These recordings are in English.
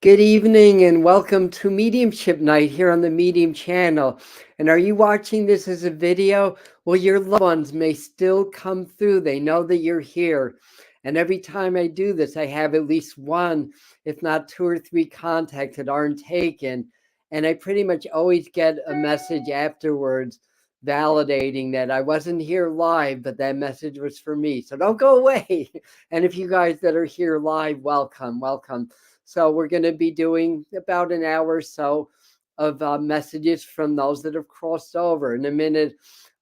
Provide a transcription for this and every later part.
Good evening and welcome to Mediumship Night here on the Medium channel. And are you watching this as a video? Well, your loved ones may still come through. They know that you're here. And every time I do this, I have at least one, if not two or three contacts that aren't taken. And I pretty much always get a message afterwards validating that I wasn't here live, but that message was for me. So don't go away. And if you guys that are here live, welcome, welcome. So we're going to be doing about an hour or so of messages from those that have crossed over. In a minute,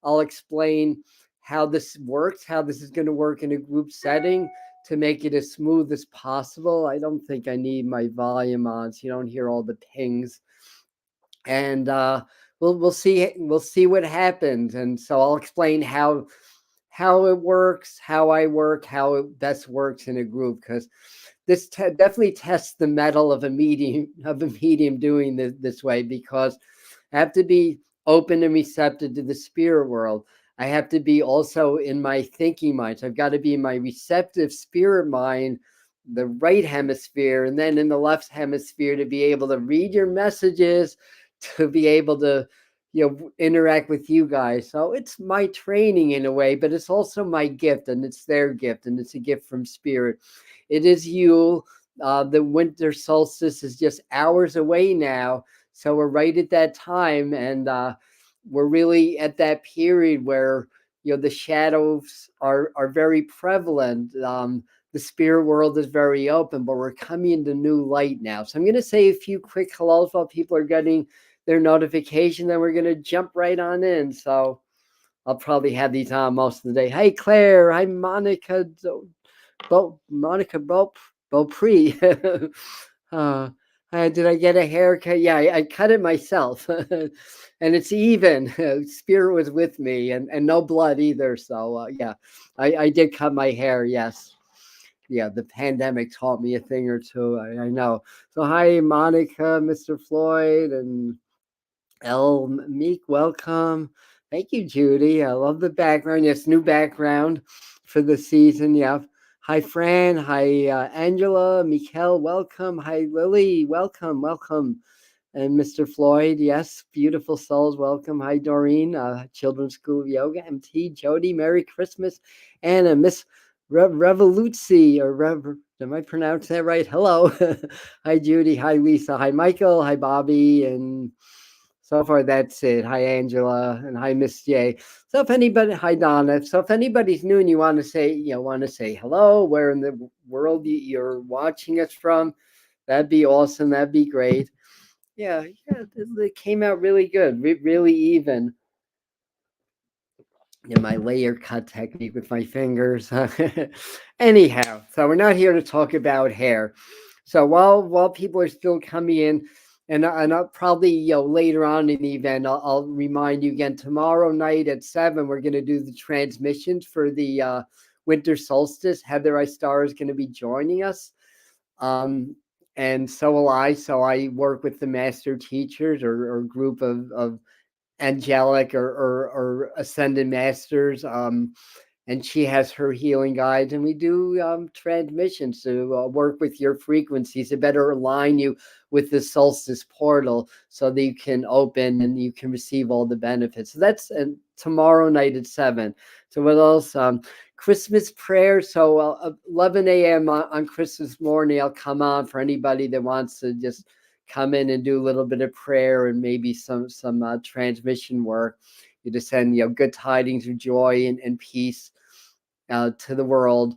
I'll explain how this works, how this is going to work in a group setting to make it as smooth as possible. I don't think I need my volume on so you don't hear all the pings. And we'll see what happens. And so I'll explain how it works, how I work, how it best works in a group, because this definitely tests the mettle of a medium doing this way, because I have to be open and receptive to the spirit world. I have to be also in my thinking mind. So I've got to be in my receptive spirit mind, the right hemisphere, and then in the left hemisphere to be able to read your messages, to be able to interact with you guys. So it's my training in a way, but it's also my gift, and it's their gift, and it's a gift from spirit. It is Yule. The winter solstice is just hours away now. So we're right at that time. And we're really at that period where, the shadows are very prevalent. The spirit world is very open, but we're coming into new light now. So I'm going to say a few quick hellos while people are getting their notification. Then we're going to jump right on in. So I'll probably have these on most of the day. Hi, Claire. Hi, Monica. Monica Beaupre. Did I get a haircut? Yeah, I cut it myself. And it's even. Spirit was with me, and no blood either. So, yeah, I did cut my hair, yes. Yeah, the pandemic taught me a thing or two. I know. So, hi, Monica, Mr. Floyd, and El Meek, welcome. Thank you, Judy. I love the background. Yes, new background for the season. Yeah. Hi, Fran. Hi, Angela. Mikkel, welcome. Hi, Lily. Welcome. Welcome. And Mr. Floyd, yes, beautiful souls, welcome. Hi, Doreen, Children's School of Yoga. MT, Jody, Merry Christmas. Anna, Miss Revoluzi, am I pronouncing that right? Hello. Hi, Judy. Hi, Lisa. Hi, Michael. Hi, Bobby. And so far, that's it. Hi, Angela, and hi, Miss J. So if anybody, hi, Donna. So if anybody's new and you want to say hello, where in the world you're watching us from, that'd be awesome. That'd be great. Yeah, it came out really good, really even. In my layer cut technique with my fingers. Anyhow, so we're not here to talk about hair. So while people are still coming in, and I'll probably later on in the event, I'll remind you again tomorrow night at 7. We're going to do the transmissions for the winter solstice. Heather Star is going to be joining us, and so will I. So I work with the master teachers or group of angelic or ascended masters, and she has her healing guides, and we do transmissions to work with your frequencies to better align you with the solstice portal so that you can open and you can receive all the benefits. So that's tomorrow night at 7. So what else? Christmas prayer. So 11 a.m. on Christmas morning, I'll come on for anybody that wants to just come in and do a little bit of prayer and maybe some transmission work. You just send good tidings of joy and peace to the world,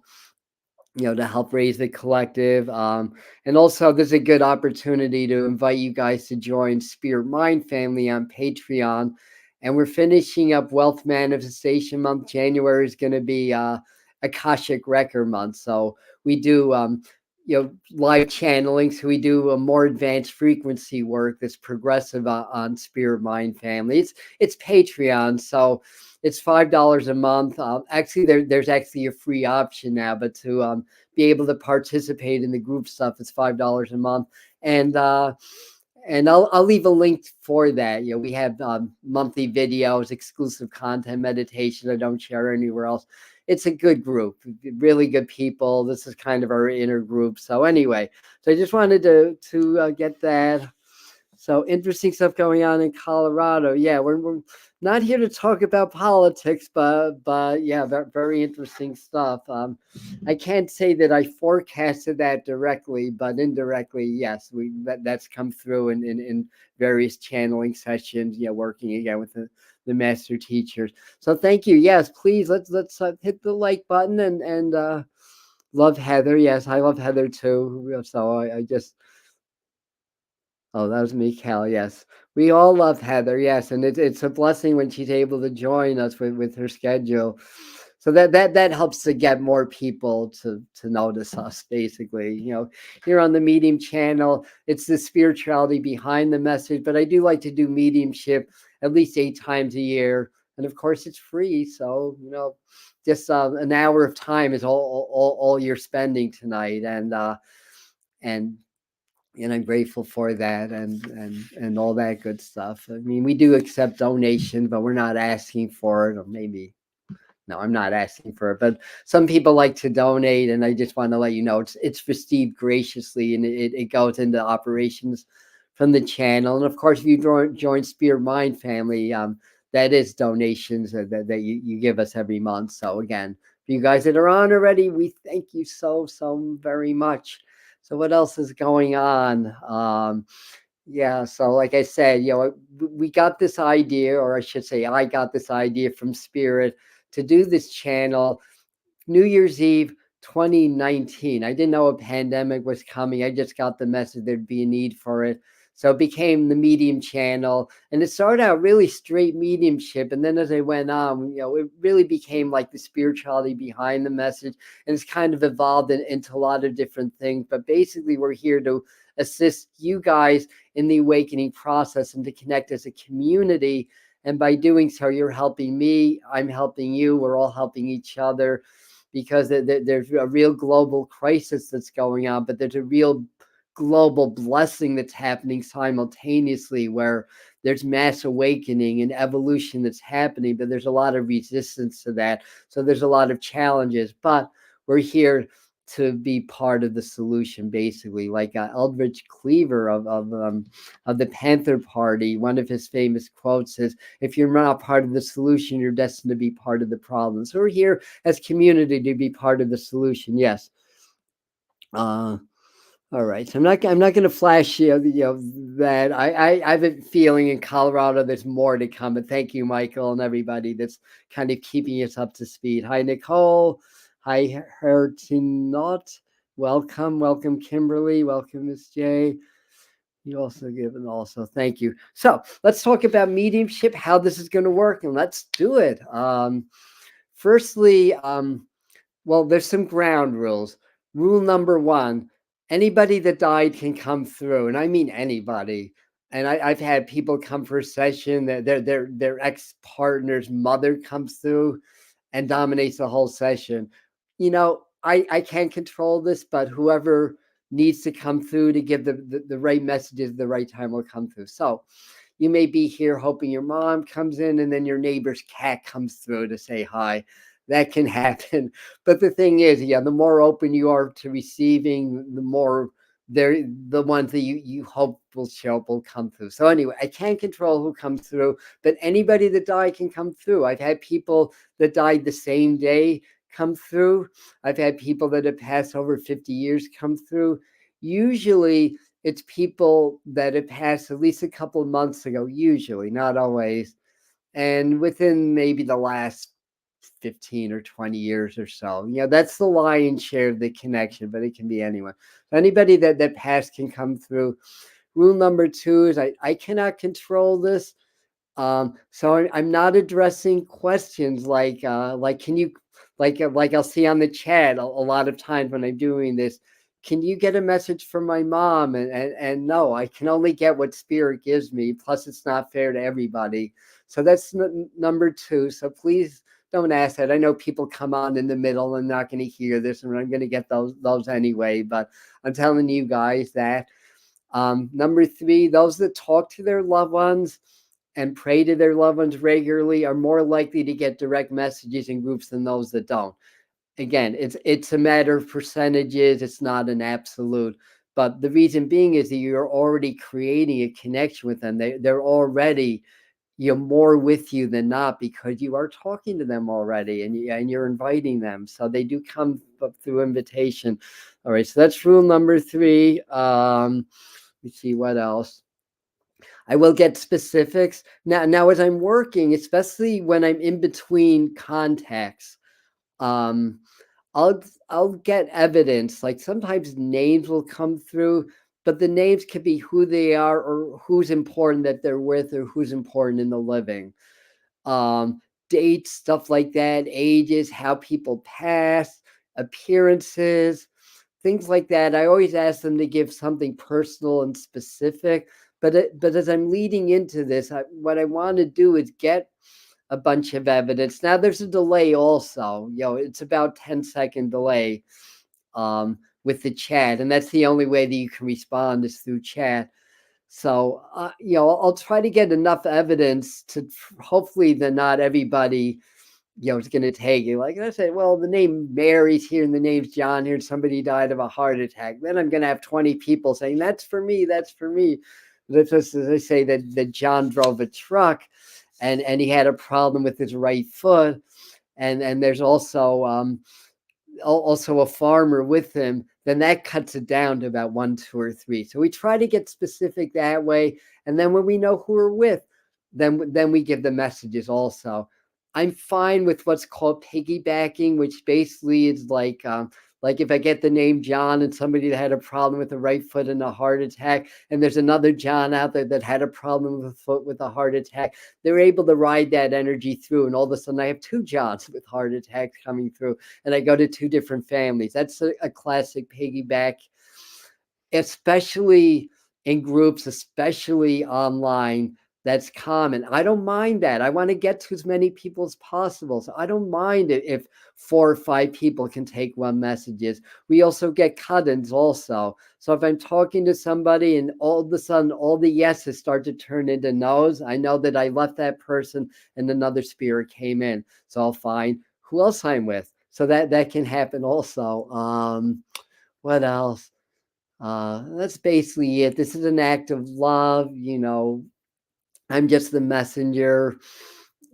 to help raise the collective. And also, there's a good opportunity to invite you guys to join Spirit Mind Family on Patreon. And we're finishing up Wealth Manifestation Month. January is going to be Akashic Record Month. So we do live channeling. So we do a more advanced frequency work that's progressive on Spirit Mind Family. It's Patreon, so it's $5 a month. Actually, there's actually a free option now, but to be able to participate in the group stuff, it's $5 a month. And I'll leave a link for that. We have monthly videos, exclusive content, meditation I don't share anywhere else. it's a good group, really good people. This is kind of our inner group. So anyway, so I just wanted to get that. So interesting stuff going on in Colorado. Yeah, we're not here to talk about politics, but yeah, very interesting stuff. I can't say that I forecasted that directly, but indirectly, yes, that's come through in various channeling sessions. Yeah, working again with the master teachers. So thank you. Yes, please let's hit the like button and love Heather. Yes, I love Heather too. So I just. Oh, that was me, Cal. Yes, we all love Heather. Yes, and it's a blessing when she's able to join us with her schedule. So that helps to get more people to notice us. Basically, here on the Medium channel, it's the spirituality behind the message. But I do like to do mediumship at least 8 times a year, and of course it's free. So just an hour of time is all you're spending tonight, and and I'm grateful for that and all that good stuff. I mean, we do accept donations, but we're not asking for it, or maybe no, I'm not asking for it. But some people like to donate, and I just want to let you know it's received graciously, and it goes into operations from the channel. And of course, if you join Spirit Mind family, that is donations that you give us every month. So again, for you guys that are on already, we thank you so very much. So what else is going on? Yeah, so like I said, we got this idea, or I should say, I got this idea from Spirit to do this channel New Year's Eve 2019. I didn't know a pandemic was coming. I just got the message there'd be a need for it. So it became the Medium channel. And it started out really straight mediumship. And then as I went on, it really became like the spirituality behind the message. And it's kind of evolved into a lot of different things. But basically, we're here to assist you guys in the awakening process and to connect as a community. And by doing so, you're helping me. I'm helping you. We're all helping each other, because there's a real global crisis that's going on, but there's a real global blessing that's happening simultaneously, where there's mass awakening and evolution that's happening, but there's a lot of resistance to that. So there's a lot of challenges, but we're here to be part of the solution, basically. Like Eldridge Cleaver of the Panther Party, one of his famous quotes is, "If you're not part of the solution, you're destined to be part of the problem." So we're here as community to be part of the solution. Yes. All right. So I'm not going to flash that I have a feeling in Colorado there's more to come. But thank you, Michael, and everybody that's kind of keeping us up to speed. Hi, Nicole. Hi, Hertinot. Welcome, Kimberly. Welcome, Miss J. You also given also. Thank you. So let's talk about mediumship, how this is going to work, and let's do it. Firstly, well, there's some ground rules. Rule number one: anybody that died can come through, and I mean anybody. And I've had people come for a session that their ex-partner's mother comes through and dominates the whole session. I can't control this, but whoever needs to come through to give the right messages at the right time will come through. So you may be here hoping your mom comes in, and then your neighbor's cat comes through to say hi. That can happen. But the thing is, the more open you are to receiving, the more the ones that you hope will show up will come through. So anyway, I can't control who comes through, but anybody that died can come through. I've had people that died the same day come through. I've had people that have passed over 50 years come through. Usually it's people that have passed at least a couple of months ago, usually, not always. And within maybe the last 15 or 20 years or so. That's the lion's share of the connection, but it can be anyone. So anybody that passed can come through. Rule number two is I cannot control this. So I'm not addressing questions like can you, like I'll see on the chat a lot of times when I'm doing this, can you get a message from my mom? And no, I can only get what Spirit gives me. Plus, it's not fair to everybody. So that's number two. So please don't ask that. I know people come on in the middle and not going to hear this, and I'm going to get those anyway. But I'm telling you guys that. Number three, those that talk to their loved ones, and pray to their loved ones regularly are more likely to get direct messages in groups than those that don't. Again, it's a matter of percentages. It's not an absolute. But the reason being is that you're already creating a connection with them. They're already, more with you than not, because you are talking to them already, and you're inviting them. So they do come up through invitation. All right, so that's rule number 3. Let's see what else. I will get specifics now as I'm working, especially when I'm in between contacts. Um, I'll get evidence. Like sometimes names will come through, but the names could be who they are or who's important that they're with or who's important in the living. Um, Dates, stuff like that, ages, how people pass, appearances, things like that. I always ask them to give something personal and specific. But as I'm leading into this, what I want to do is get a bunch of evidence. Now there's a delay also. It's about 10-second delay with the chat, and that's the only way that you can respond is through chat. So I'll try to get enough evidence to hopefully that not everybody is going to take it. Like I said, well, the name Mary's here and the name's John here, and somebody died of a heart attack. Then I'm going to have 20 people saying, that's for me, that's for me. That's just as I say that John drove a truck and he had a problem with his right foot. And there's also a farmer with him, then that cuts it down to about 1, 2, or 3. So we try to get specific that way. And then when we know who we're with, then we give the messages also. I'm fine with what's called piggybacking, which basically is like if I get the name John and somebody that had a problem with the right foot and a heart attack, and there's another John out there that had a problem with a foot with a heart attack, they're able to ride that energy through. And all of a sudden I have 2 Johns with heart attacks coming through, and I go to 2 different families. That's a classic piggyback, especially in groups, especially online. That's common. I don't mind that. I want to get to as many people as possible. So I don't mind it if 4 or 5 people can take 1 messages. We also get cut-ins also. So if I'm talking to somebody and all of a sudden all the yeses start to turn into no's, I know that I left that person and another spirit came in. So I'll find who else I'm with. So that can happen also. What else? That's basically it. This is an act of love. I'm just the messenger.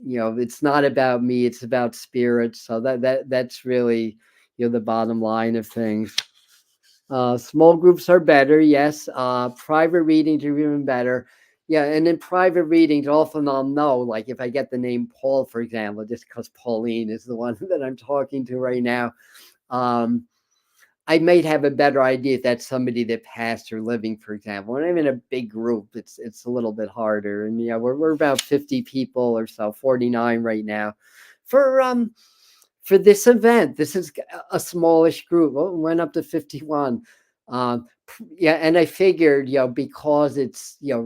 It's not about me, it's about spirit. So that's really the bottom line of things. Small groups are better, yes. Private readings are even better. Yeah, and in private readings, often I'll know, like if I get the name Paul, for example, just because Pauline is the one that I'm talking to right now. I might have a better idea if that's somebody that passed or living, for example. When I'm in a big group, it's a little bit harder. And we're about 50 people or so, 49 right now. For this event, this is a smallish group. Well, it went up to 51. And I figured, because it's a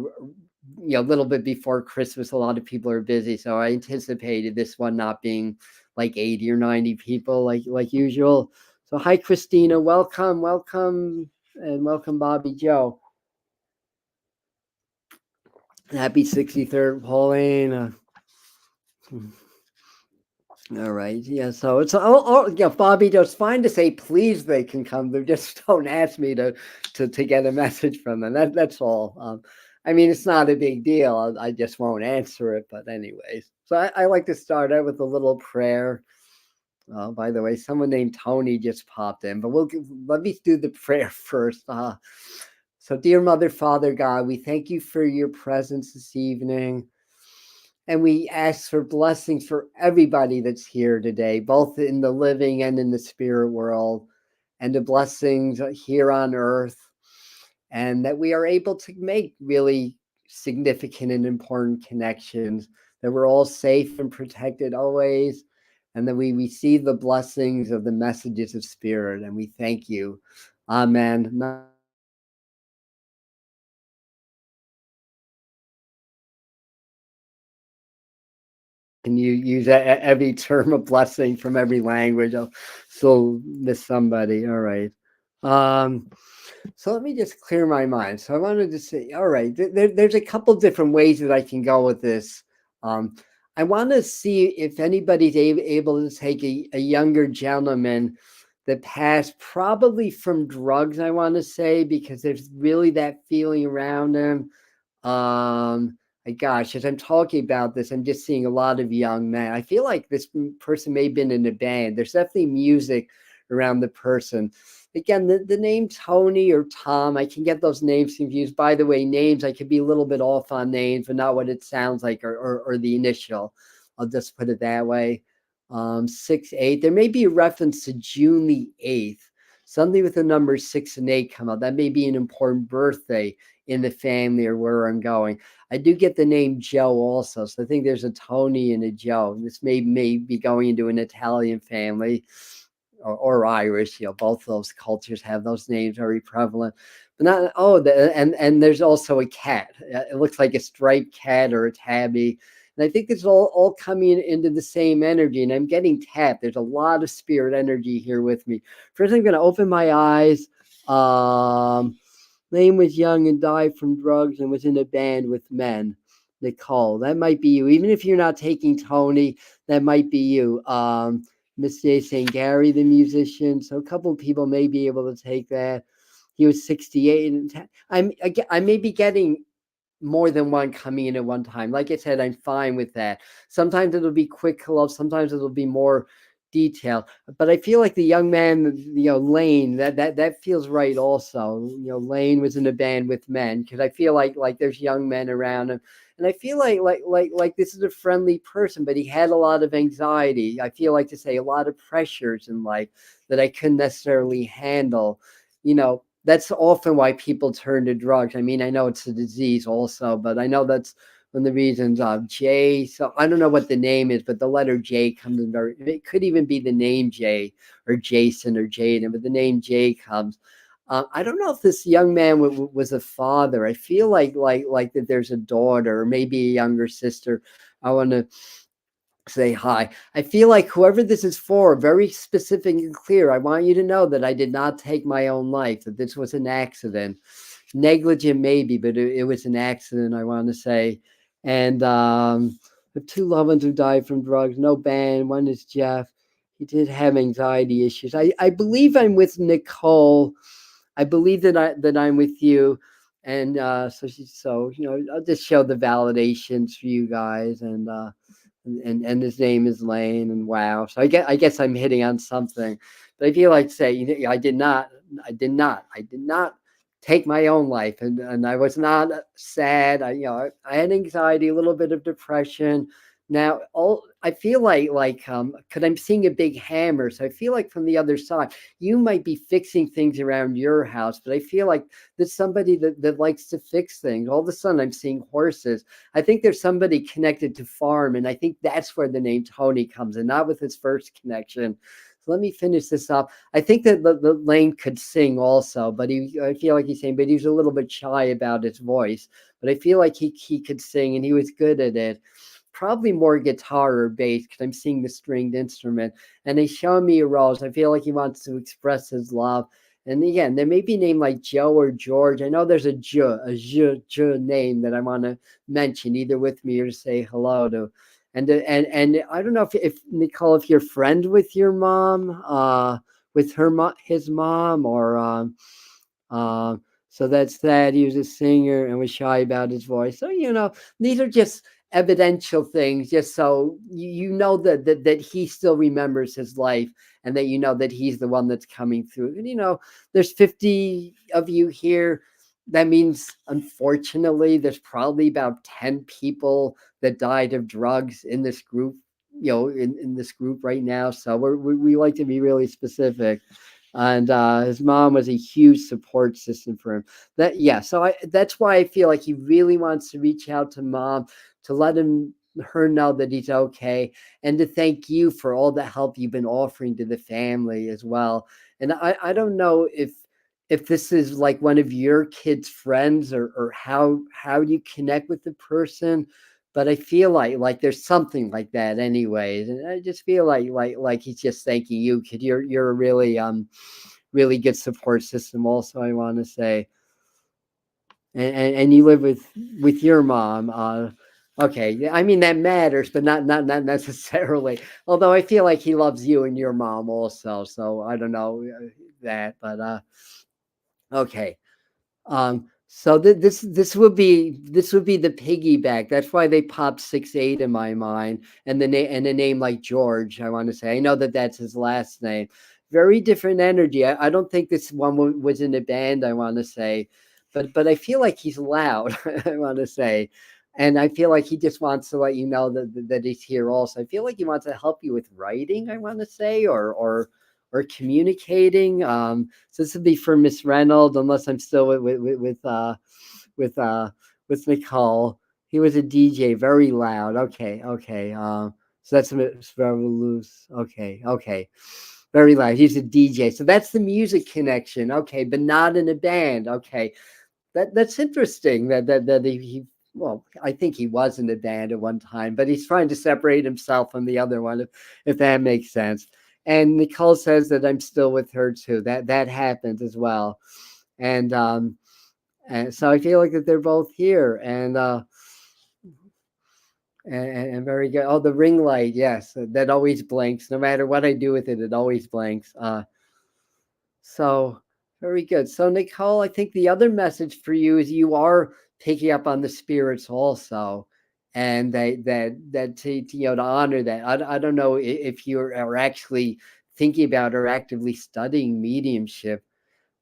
little bit before Christmas, a lot of people are busy. So I anticipated this one not being like 80 or 90 people like usual. So hi, Christina. Welcome, and welcome, Bobby Joe. Happy 63rd, Pauline. All right. Yeah. So it's Bobby Joe. It's fine to say please they can come. They just don't ask me to get a message from them. That's all. I mean, it's not a big deal. I just won't answer it. But anyways, so I like to start out with a little prayer. Oh, by the way, someone named Tony just popped in, but let me do the prayer first. So, dear Mother, Father, God, we thank you for your presence this evening. And we ask for blessings for everybody that's here today, both in the living and in the spirit world, and the blessings here on earth, and that we are able to make really significant and important connections, that we're all safe and protected always, and that we receive the blessings of the messages of spirit. And we thank you. Amen. Can you use every term of blessing from every language? I'll still miss somebody. All right. Um, so let me just clear my mind. So I wanted to say, all right, there's a couple different ways that I can go with this. Um, I want to see if anybody's able to take a younger gentleman that passed probably from drugs, I want to say, because there's really that feeling around him. Gosh, as I'm talking about this, I'm just seeing a lot of young men. I feel like this person may have been in a band. There's definitely music around the person. Again, the name Tony or Tom, I can get those names confused. By the way, names, I could be a little bit off on names, but not what it sounds like or the initial. I'll just put it that way. 6, 8. There may be a reference to June the 8th. Something with the numbers 6 and 8 come out. That may be an important birthday in the family or where I'm going. I do get the name Joe also. So I think there's a Tony and a Joe. This may be going into an Italian family or Irish. Both those cultures have those names very prevalent. But not and there's also a cat. It looks like a striped cat or a tabby. And I think it's all coming into the same energy. And I'm getting tapped. There's a lot of spirit energy here with me. First, I'm going to open my eyes. Lane was young and died from drugs and was in a band with men. Nicole, that might be you. Even if you're not taking Tony, that might be you. Miss J saying Gary, the musician. So a couple of people may be able to take that. He was 68. And I may be getting more than one coming in at one time. Like I said, I'm fine with that. Sometimes it'll be quick hello, sometimes it'll be more detailed. But I feel like the young man, Lane, that feels right also. Lane was in a band with men because I feel like there's young men around him. And I feel like this is a friendly person, but he had a lot of anxiety. I feel like to say a lot of pressures in life that I couldn't necessarily handle. That's often why people turn to drugs. I mean, I know it's a disease also, but I know that's one of the reasons. J. So I don't know what the name is, but the letter J comes in very. It could even be the name J or Jason or Jaden, but the name J comes. I don't know if this young man was a father. I feel like that there's a daughter or maybe a younger sister. I want to say hi. I feel like whoever this is for, very specific and clear. I want you to know that I did not take my own life, that this was an accident. Negligent, maybe, but it was an accident, I want to say. And the two loved ones who died from drugs, no band. One is Jeff. He did have anxiety issues. I believe I'm with Nicole. I believe that I'm with you. And I'll just show the validations for you guys. And his name is Lane, and wow. So I guess I'm hitting on something, but I feel like say I did not take my own life, and I was not sad. I had anxiety, a little bit of depression. Now, all I feel like because I'm seeing a big hammer, so I feel like from the other side, you might be fixing things around your house, but I feel like there's somebody that likes to fix things. All of a sudden, I'm seeing horses. I think there's somebody connected to farm, and I think that's where the name Tony comes in, not with his first connection. So let me finish this up. I think that the Lane could sing also, but I feel like he's saying, but he was a little bit shy about his voice. But I feel like he could sing, and he was good at it. Probably more guitar or bass because I'm seeing the stringed instrument. And he's showing me a rose. I feel like he wants to express his love. And again, there may be a name like Joe or George. I know there's a J name that I want to mention either with me or to say hello to. And I don't know if Nicole, if you're friends with your mom, with his mom, or so that's that. He was a singer and was shy about his voice. So these are just evidential things, just so you know that he still remembers his life, and that that he's the one that's coming through. And there's 50 of you here. That means, unfortunately, there's probably about 10 people that died of drugs in this group. In this group right now. So we like to be really specific. And his mom was a huge support system for him. So that's why I feel like he really wants to reach out to mom to let her know that he's okay, and to thank you for all the help you've been offering to the family as well. And I don't know if this is like one of your kids' friends, or how you connect with the person, but I feel like there's something like that anyways. And I just feel like he's just thanking you, kid. You're a really really good support system also, I want to say. And you live with your mom. Okay, I mean that matters, but not necessarily. Although I feel like he loves you and your mom also, so I don't know that, but okay. So this would be the piggyback. That's why they popped 6'8" in my mind, and a name like George. I want to say I know that that's his last name. Very different energy. I don't think this one was in a band. I want to say, but I feel like he's loud. I want to say, and I feel like he just wants to let you know that he's here. Also, I feel like he wants to help you with writing. I want to say, or communicating. So this would be for Miss Reynolds, unless I'm still with with Nicole. He was a DJ, very loud. Okay, okay. So that's Miss Revolus. Okay, okay. Very loud. He's a DJ. So that's the music connection. Okay, but not in a band. Okay. That's interesting that he well, I think he was in a band at one time, but he's trying to separate himself from the other one, if that makes sense. And Nicole says that I'm still with her too. That happened as well, and so I feel like that they're both here, and very good. Oh, the ring light, yes, that always blinks. No matter what I do with it, it always blinks. So very good. So Nicole, I think the other message for you is you are picking up on the spirits also, and that to honor that. I don't know if you are actually thinking about or actively studying mediumship.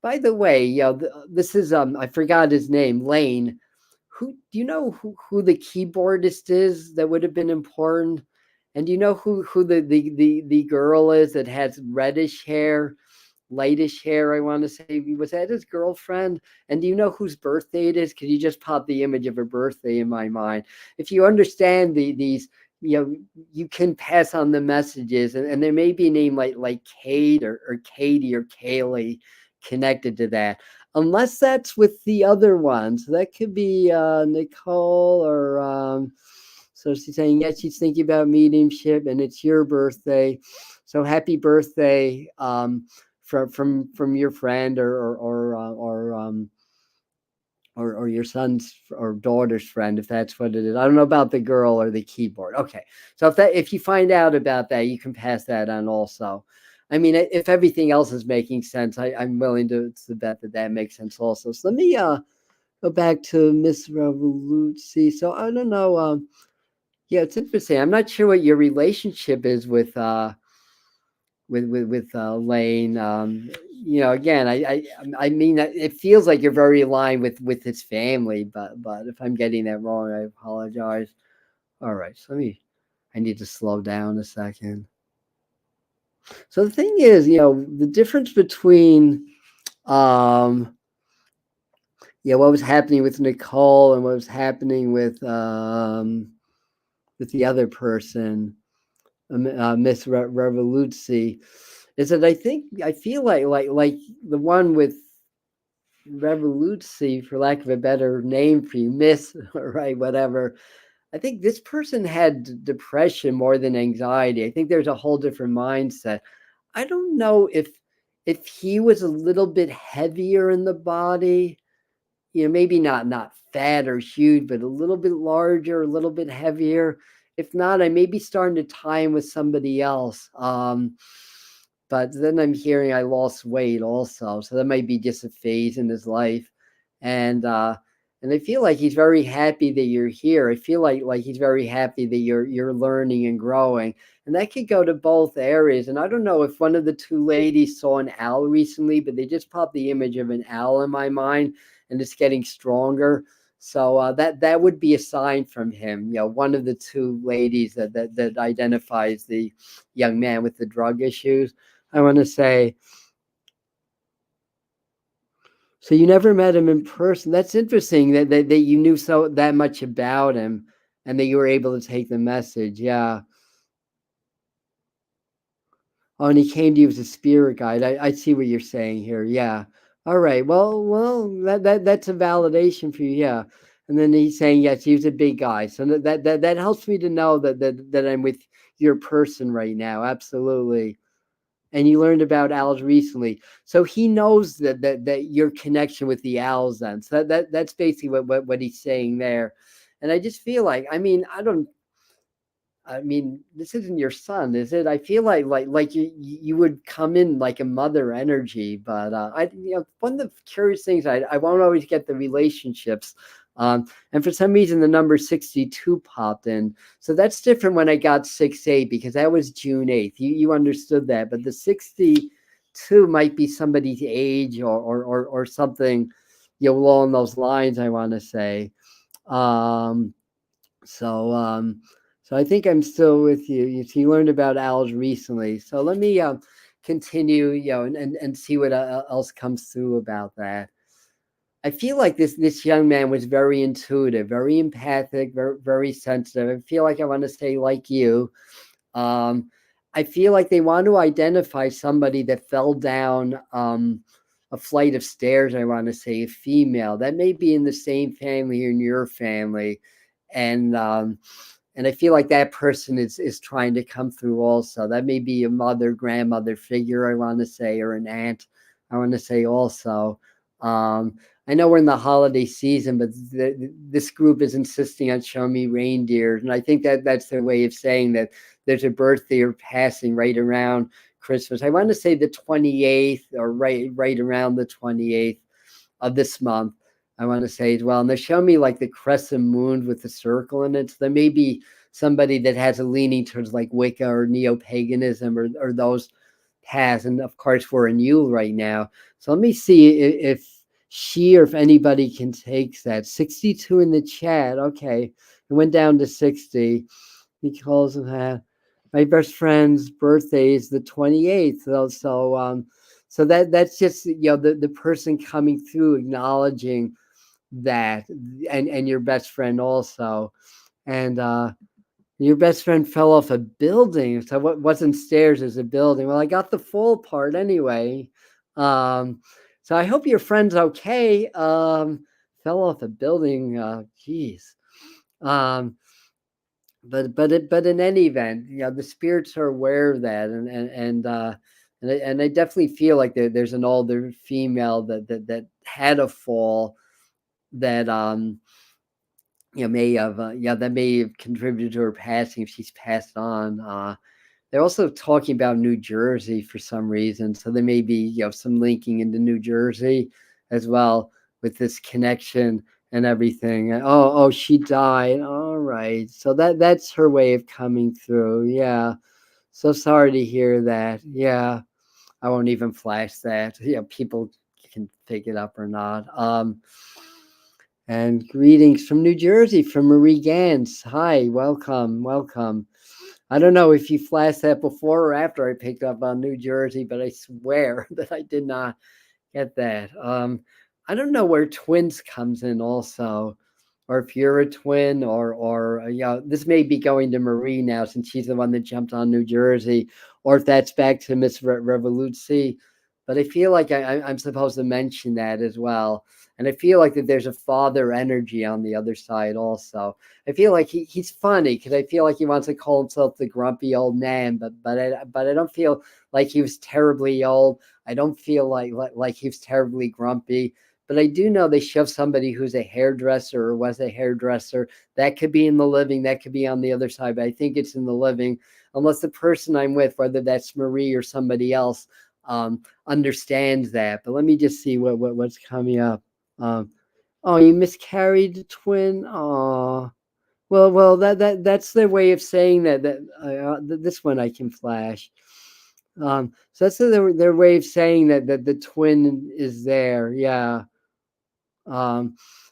By the way, this is I forgot his name, Lane. Who do you know who the keyboardist is that would have been important? And do you know who the girl is that has reddish hair? Lightish hair, I want to say. Was that his girlfriend? And do you know whose birthday it is? Because you just popped the image of her birthday in my mind. If you understand these, you can pass on the messages, and there may be a name like Kate or Katie or Kaylee connected to that. Unless that's with the other ones. That could be Nicole or so she's saying, yes, she's thinking about mediumship and it's your birthday. So happy birthday. From your friend or your son's or daughter's friend, if that's what it is. I don't know about the girl or the keyboard. Okay, so if you find out about that, you can pass that on also. I mean, if everything else is making sense, I'm willing to bet that makes sense also. So let me go back to Miss Revolucci. So I don't know. Yeah, it's interesting. I'm not sure what your relationship is with Lane. Again, I mean, it feels like you're very aligned with his family, but if I'm getting that wrong, I apologize. All right, so I need to slow down a second. So the thing is, the difference between what was happening with Nicole and what was happening with the other person, Miss Revolucci, is that I feel like the one with Revolucci, for lack of a better name for you, Miss, right, whatever. I think this person had depression more than anxiety. I think there's a whole different mindset. I don't know if he was a little bit heavier in the body, maybe not fat or huge, but a little bit larger, a little bit heavier. If not, I may be starting to tie him with somebody else. But then I'm hearing I lost weight also, so that might be just a phase in his life, and I feel like he's very happy that you're here. I feel like he's very happy that you're learning and growing, and that could go to both areas. And I don't know if one of the two ladies saw an owl recently, but they just popped the image of an owl in my mind, and it's getting stronger. So that would be a sign from him. One of the two ladies that identifies the young man with the drug issues. I want to say, so you never met him in person. That's interesting that you knew that much about him and that you were able to take the message. Yeah. Oh, and he came to you as a spirit guide. I see what you're saying here. Yeah. All right. Well, that's a validation for you. Yeah. And then he's saying, yes, he was a big guy. So that helps me to know that I'm with your person right now. Absolutely. and you learned about owls recently. So he knows that your connection with the owls then. So that's basically what he's saying there. And I just feel like, I mean, I mean, this isn't your son, is it? I feel like you would come in like a mother energy, but one of the curious things, I won't always get the relationships, and for some reason the number 62 popped in, so that's different when I got 6-8 because that was June 8th. You understood that, but the 62 might be somebody's age or something, along those lines. I want to say. Um, so, so I think I'm still with you. You learned about owls recently. So let me continue, and see what else comes through about that. I feel like this young man was very intuitive, very empathic, very sensitive. I feel like I want to say like you. Um, I feel like they want to identify somebody that fell down a flight of stairs. I want to say a female that may be in the same family or in your family, and I feel like that person is trying to come through also. That may be a mother, grandmother figure, I want to say, or an aunt, I want to say also. Um, I know we're in the holiday season, but this group is insisting on showing me reindeers, and I think that's their way of saying that there's a birthday or passing right around Christmas. I want to say the 28th, or right around the 28th of this month, I want to say as well. And they show me like the crescent moon with the circle in it. So there may be somebody that has a leaning towards like Wicca or neo-paganism or those paths. And of course, we're in Yule right now. So let me see if she or if anybody can take that. 62 in the chat. Okay. It went down to 60. He calls that. My best friend's birthday is the 28th. So that's just the person coming through, acknowledging that, and your best friend also, and your best friend fell off a building. So what wasn't stairs is a building. Well, I got the full part anyway. So I hope your friend's okay. Fell off a building. Geez. Um, but in any event, the spirits are aware of that, and I definitely feel like there's an older female that had a fall that may have that may have contributed to her passing if she's passed on. They're also talking about New Jersey for some reason, so there may be some linking into New Jersey as well with this connection and everything. Oh, she died. All right, so that's her way of coming through. Yeah, so sorry to hear that. Yeah, I won't even flash that. People can pick it up or not. And greetings from New Jersey from Marie Gans. Hi, welcome. I don't know if you flashed that before or after I picked up on New Jersey, but I swear that I did not get that. I don't know where twins comes in also, or if you're a twin, or this may be going to Marie now since she's the one that jumped on New Jersey, or if that's back to Miss Revoluzi. But I feel like I'm supposed to mention that as well. And I feel like that there's a father energy on the other side also. I feel like he's funny because I feel like he wants to call himself the grumpy old man, but I don't feel like he was terribly old. I don't feel like he was terribly grumpy. But I do know they show somebody who's a hairdresser or was a hairdresser. That could be in the living, that could be on the other side, but I think it's in the living, unless the person I'm with, whether that's Marie or somebody else, understands that. But let me just see what's coming up. Oh, you miscarried the twin. Oh, well, that's their way of saying that. This one I can flash. So that's their way of saying that the twin is there. Yeah.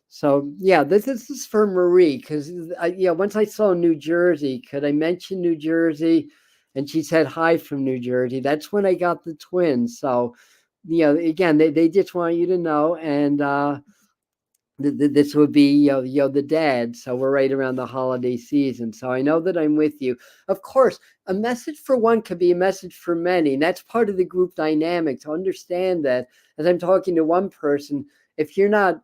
So yeah, this is for Marie because once I saw New Jersey, could I mention New Jersey? And she said hi from New Jersey. That's when I got the twins. So again, they just want you to know, and this would be the dad. So we're right around the holiday season. So I know that I'm with you. Of course, a message for one could be a message for many, and that's part of the group dynamic. To understand that, as I'm talking to one person, if you're not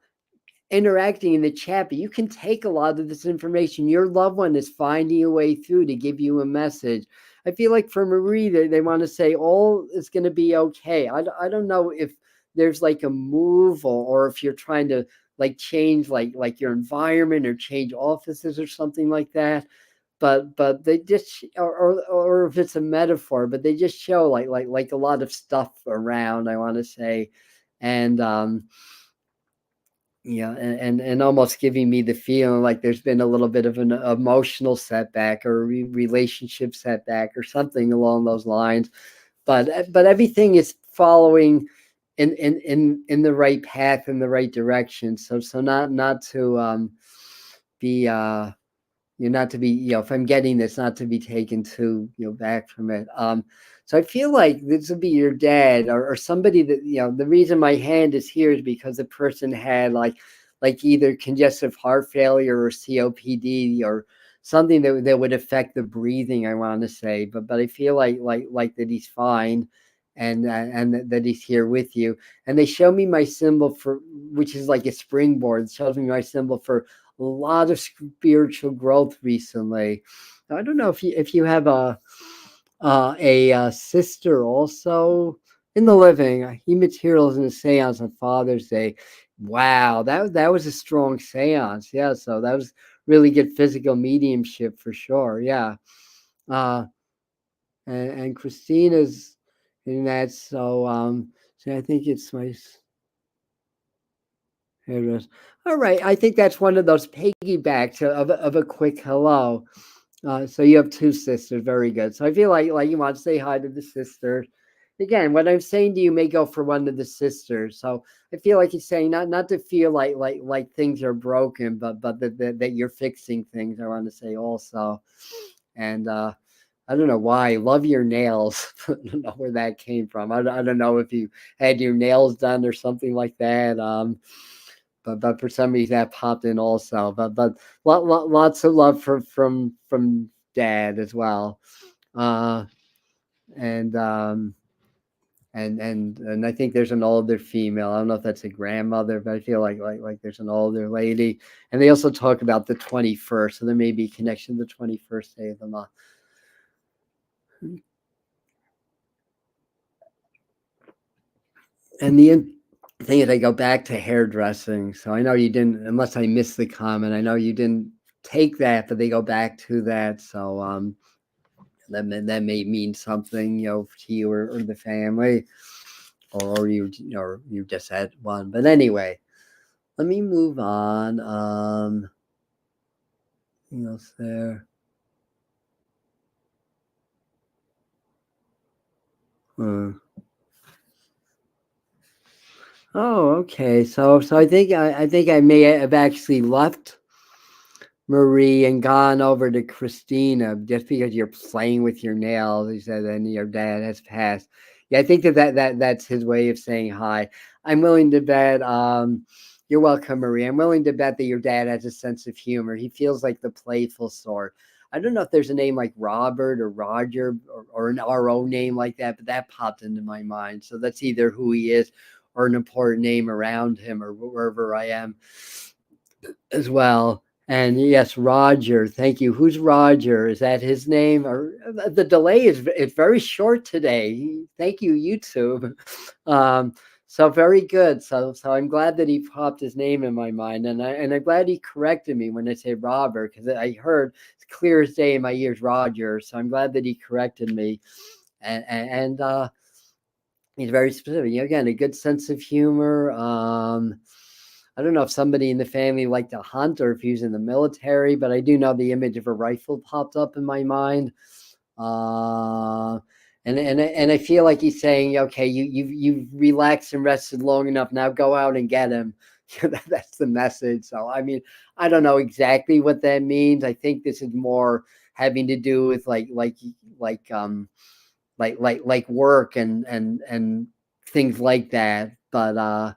interacting in the chat, but you can take a lot of this information. Your loved one is finding a way through to give you a message. I feel like for Marie, they want to say all is going to be okay. I don't know if there's like a move, or if you're trying to like change like your environment or change offices or something like that. But they just, or if it's a metaphor, but they just show like a lot of stuff around, I want to say. And yeah, and almost giving me the feeling like there's been a little bit of an emotional setback, or relationship setback, or something along those lines. But everything is following in the right path, in the right direction. So not to be not to be, if I'm getting this, not to be taken too, back from it. So I feel like this would be your dad, or somebody that, the reason my hand is here is because the person had like either congestive heart failure or COPD, or something that would affect the breathing, I want to say. But I feel like that he's fine, and that he's here with you. And they show me my symbol for, which is like a springboard. It shows me my symbol for a lot of spiritual growth recently. I don't know if you have a sister also in the living. He materials in the seance on Father's Day. Wow, that was a strong seance. Yeah, so that was really good physical mediumship for sure. Yeah, uh, and Christina's in that. So I think it's my. Here it is. All right, I think that's one of those piggybacks of a quick hello. So you have two sisters, very good. So I feel like you want to say hi to the sisters. Again, what I'm saying to you may go for one of the sisters. So I feel like he's saying not to feel like things are broken, but that you're fixing things. I want to say also, and I don't know why. Love your nails. I don't know where that came from. I don't know if you had your nails done or something like that. But for some reason that popped in also. But lots of love from dad as well. Uh, and and I think there's an older female. I don't know if that's a grandmother, but I feel like there's an older lady. And they also talk about the 21st, so there may be a connection to the 21st day of the month. And the thing is, I go back to hairdressing. So I know you didn't, unless I missed the comment, I know you didn't take that, but they go back to that. So that may mean something, to you or the family, or you just had one. But anyway, let me move on. Anything else there? Oh, okay. So I think I may have actually left Marie and gone over to Christina just because you're playing with your nails. He said, and your dad has passed. Yeah, I think that's his way of saying hi. I'm willing to bet. You're welcome, Marie. I'm willing to bet that your dad has a sense of humor. He feels like the playful sort. I don't know if there's a name like Robert or Roger, or an RO name like that, but that popped into my mind. So that's either who he is, or an important name around him, or wherever I am as well. And yes, Roger, thank you. Who's Roger? Is that his name? Or the delay is it's very short today. Thank you, YouTube. So very good. So I'm glad that he popped his name in my mind, and I'm glad he corrected me when I say Robert, because I heard it's clear as day in my ears, Roger. So I'm glad that he corrected me, and he's very specific. Again, a good sense of humor. I don't know if somebody in the family liked to hunt, or if he was in the military, but I do know the image of a rifle popped up in my mind. Uh, and I feel like he's saying, okay, you've relaxed and rested long enough. Now go out and get him. That's the message. So I mean, I don't know exactly what that means. I think this is more having to do with like work and things like that. But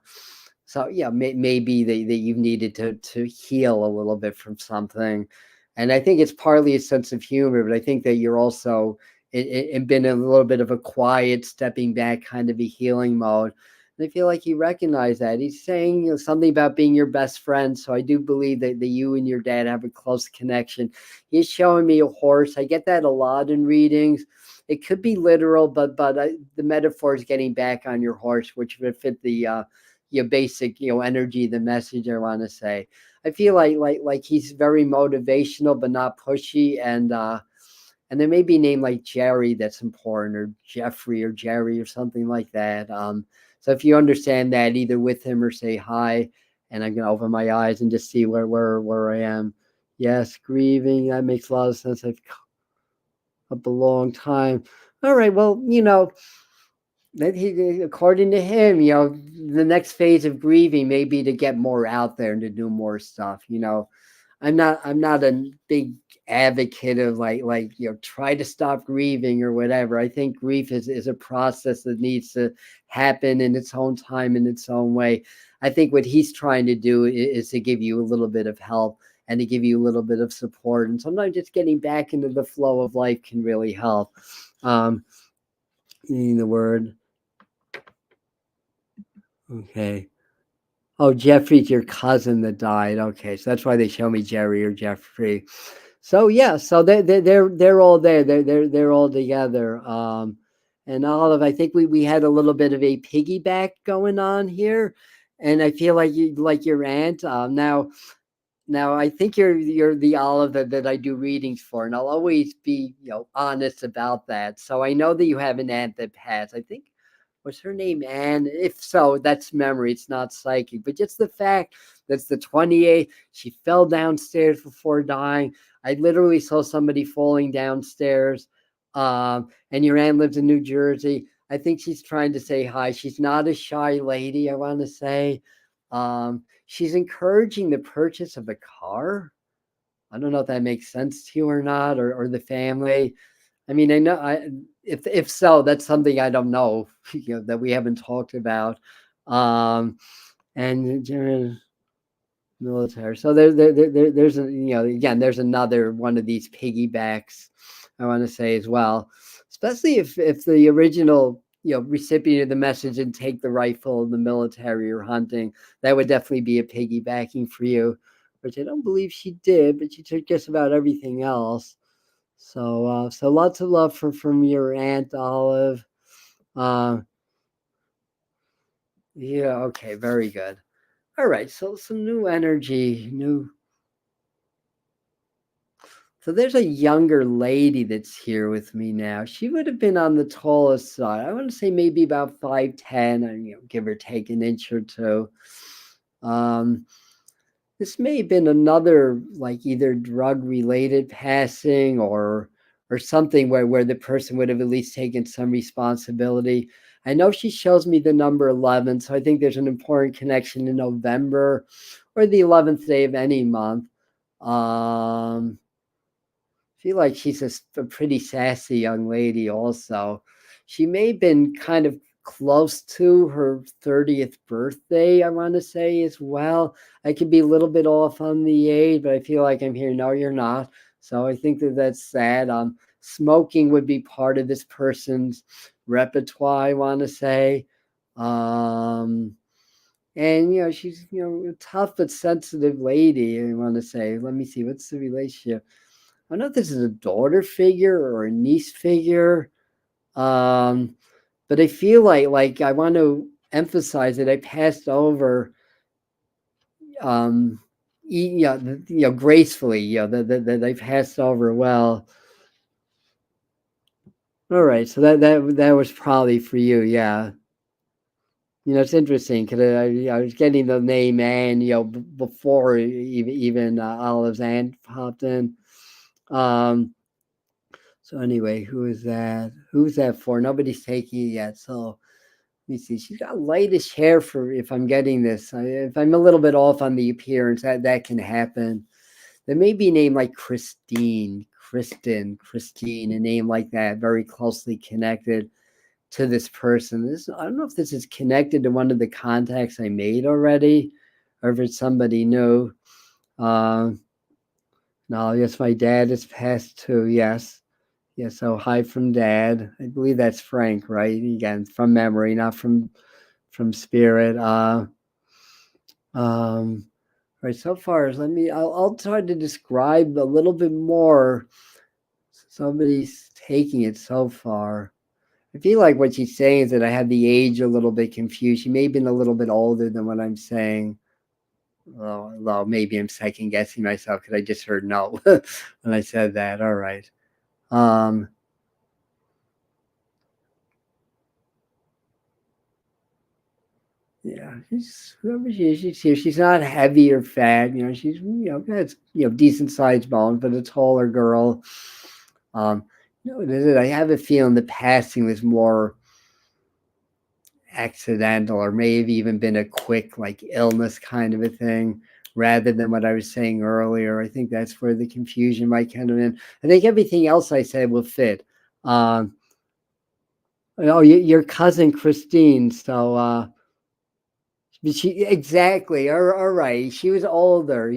so yeah, maybe that you've needed to heal a little bit from something, and I think it's partly a sense of humor, but I think that you're also been in a little bit of a quiet, stepping back kind of a healing mode. And I feel like he recognized that. He's saying something about being your best friend. So I do believe that you and your dad have a close connection. He's showing me a horse. I get that a lot in readings. It could be literal, but the metaphor is getting back on your horse, which would fit the your basic energy, the message I want to say. I feel like he's very motivational, but not pushy, and there may be a name like Jerry that's important, or Jeffrey or Jerry or something like that. So if you understand that, either with him or say hi, and I'm gonna open my eyes and just see where I am. Yes, grieving. That makes a lot of sense. I've up a long time. All right. Well, that he, according to him, the next phase of grieving may be to get more out there and to do more stuff. I'm not a big advocate of like try to stop grieving or whatever. I think grief is a process that needs to happen in its own time, in its own way. I think what he's trying to do is to give you a little bit of help and to give you a little bit of support. And sometimes just getting back into the flow of life can really help. Using the word. Okay. Oh, Jeffrey's your cousin that died. Okay, so that's why they show me Jerry or Jeffrey. So yeah, so they're all there. They're all together. And Olive, I think we had a little bit of a piggyback going on here, and I feel like you like your aunt. Now I think you're the Olive that I do readings for, and I'll always be honest about that. So I know that you have an aunt that passed. I think, was her name Anne? If so, that's memory. It's not psychic. But just the fact that's the 28th, she fell downstairs before dying. I literally saw somebody falling downstairs. And your aunt lives in New Jersey. I think she's trying to say hi. She's not a shy lady, I want to say. She's encouraging the purchase of a car. I don't know if that makes sense to you or not, or the family. I mean, I know if so, that's something I don't know, that we haven't talked about. And military. So there's again, there's another one of these piggybacks I want to say as well, especially if the original recipient of the message didn't take the rifle in the military or hunting. That would definitely be a piggybacking for you, which I don't believe she did, but she took just about everything else. So lots of love from your Aunt Olive. Yeah, okay, very good. All right, so some new energy, new. So there's a younger lady that's here with me now. She would have been on the tallest side. I want to say maybe about 5'10", and give or take an inch or two. This may have been another, like, either drug related passing or something where the person would have at least taken some responsibility. I know she shows me the number 11, so I think there's an important connection in November or the 11th day of any month. Feel like she's a pretty sassy young lady also. She may have been kind of close to her 30th birthday, I want to say, as well. I could be a little bit off on the age, but I feel like I'm here. No, you're not. So I think that's sad. Smoking would be part of this person's repertoire, I want to say. And she's a tough but sensitive lady, I want to say. Let me see, what's the relationship? I don't know if this is a daughter figure or a niece figure, but I feel like I want to emphasize that I passed over, gracefully, that I passed over well. All right, so that was probably for you, yeah. It's interesting because I was getting the name Anne, before even Olive's aunt popped in. So anyway, who is that? Who's that for? Nobody's taking it yet. So let me see. She's got lightish hair for, if I'm getting this. If I'm a little bit off on the appearance, that can happen. There may be a name like Christine, Christine, a name like that, very closely connected to this person. I don't know if this is connected to one of the contacts I made already, or if it's somebody new. No, yes, my dad has passed too. Yes. Yeah, so hi from Dad. I believe that's Frank, right? Again, from memory, not from spirit. Right. So far as I'll try to describe a little bit more. Somebody's taking it so far. I feel like what she's saying is that I had the age a little bit confused. She may have been a little bit older than what I'm saying. Well, maybe I'm second guessing myself because I just heard no when I said that. All right. Yeah, she's whoever she is, she's here. She's not heavy or fat. She's it's decent sized bones, but a taller girl. Um, I have a feeling the passing was more accidental, or may have even been a quick like illness kind of a thing, rather than what I was saying earlier. I think that's where the confusion might come in. I think everything else I said will fit. Um, oh, your cousin Christine. So she exactly. All right. She was older.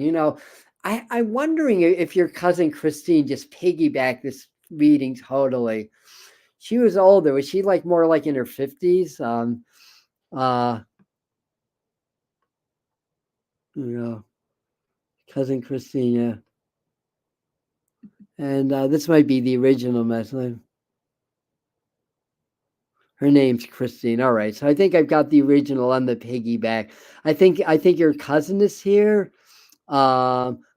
I'm wondering if your cousin Christine just piggybacked this reading totally. She was older. Was she like more like in her 50s? Uh, you know, cousin Christine. Yeah. And this might be the original message. Her name's Christine. All right. So I think I've got the original on the piggyback. I think your cousin is here.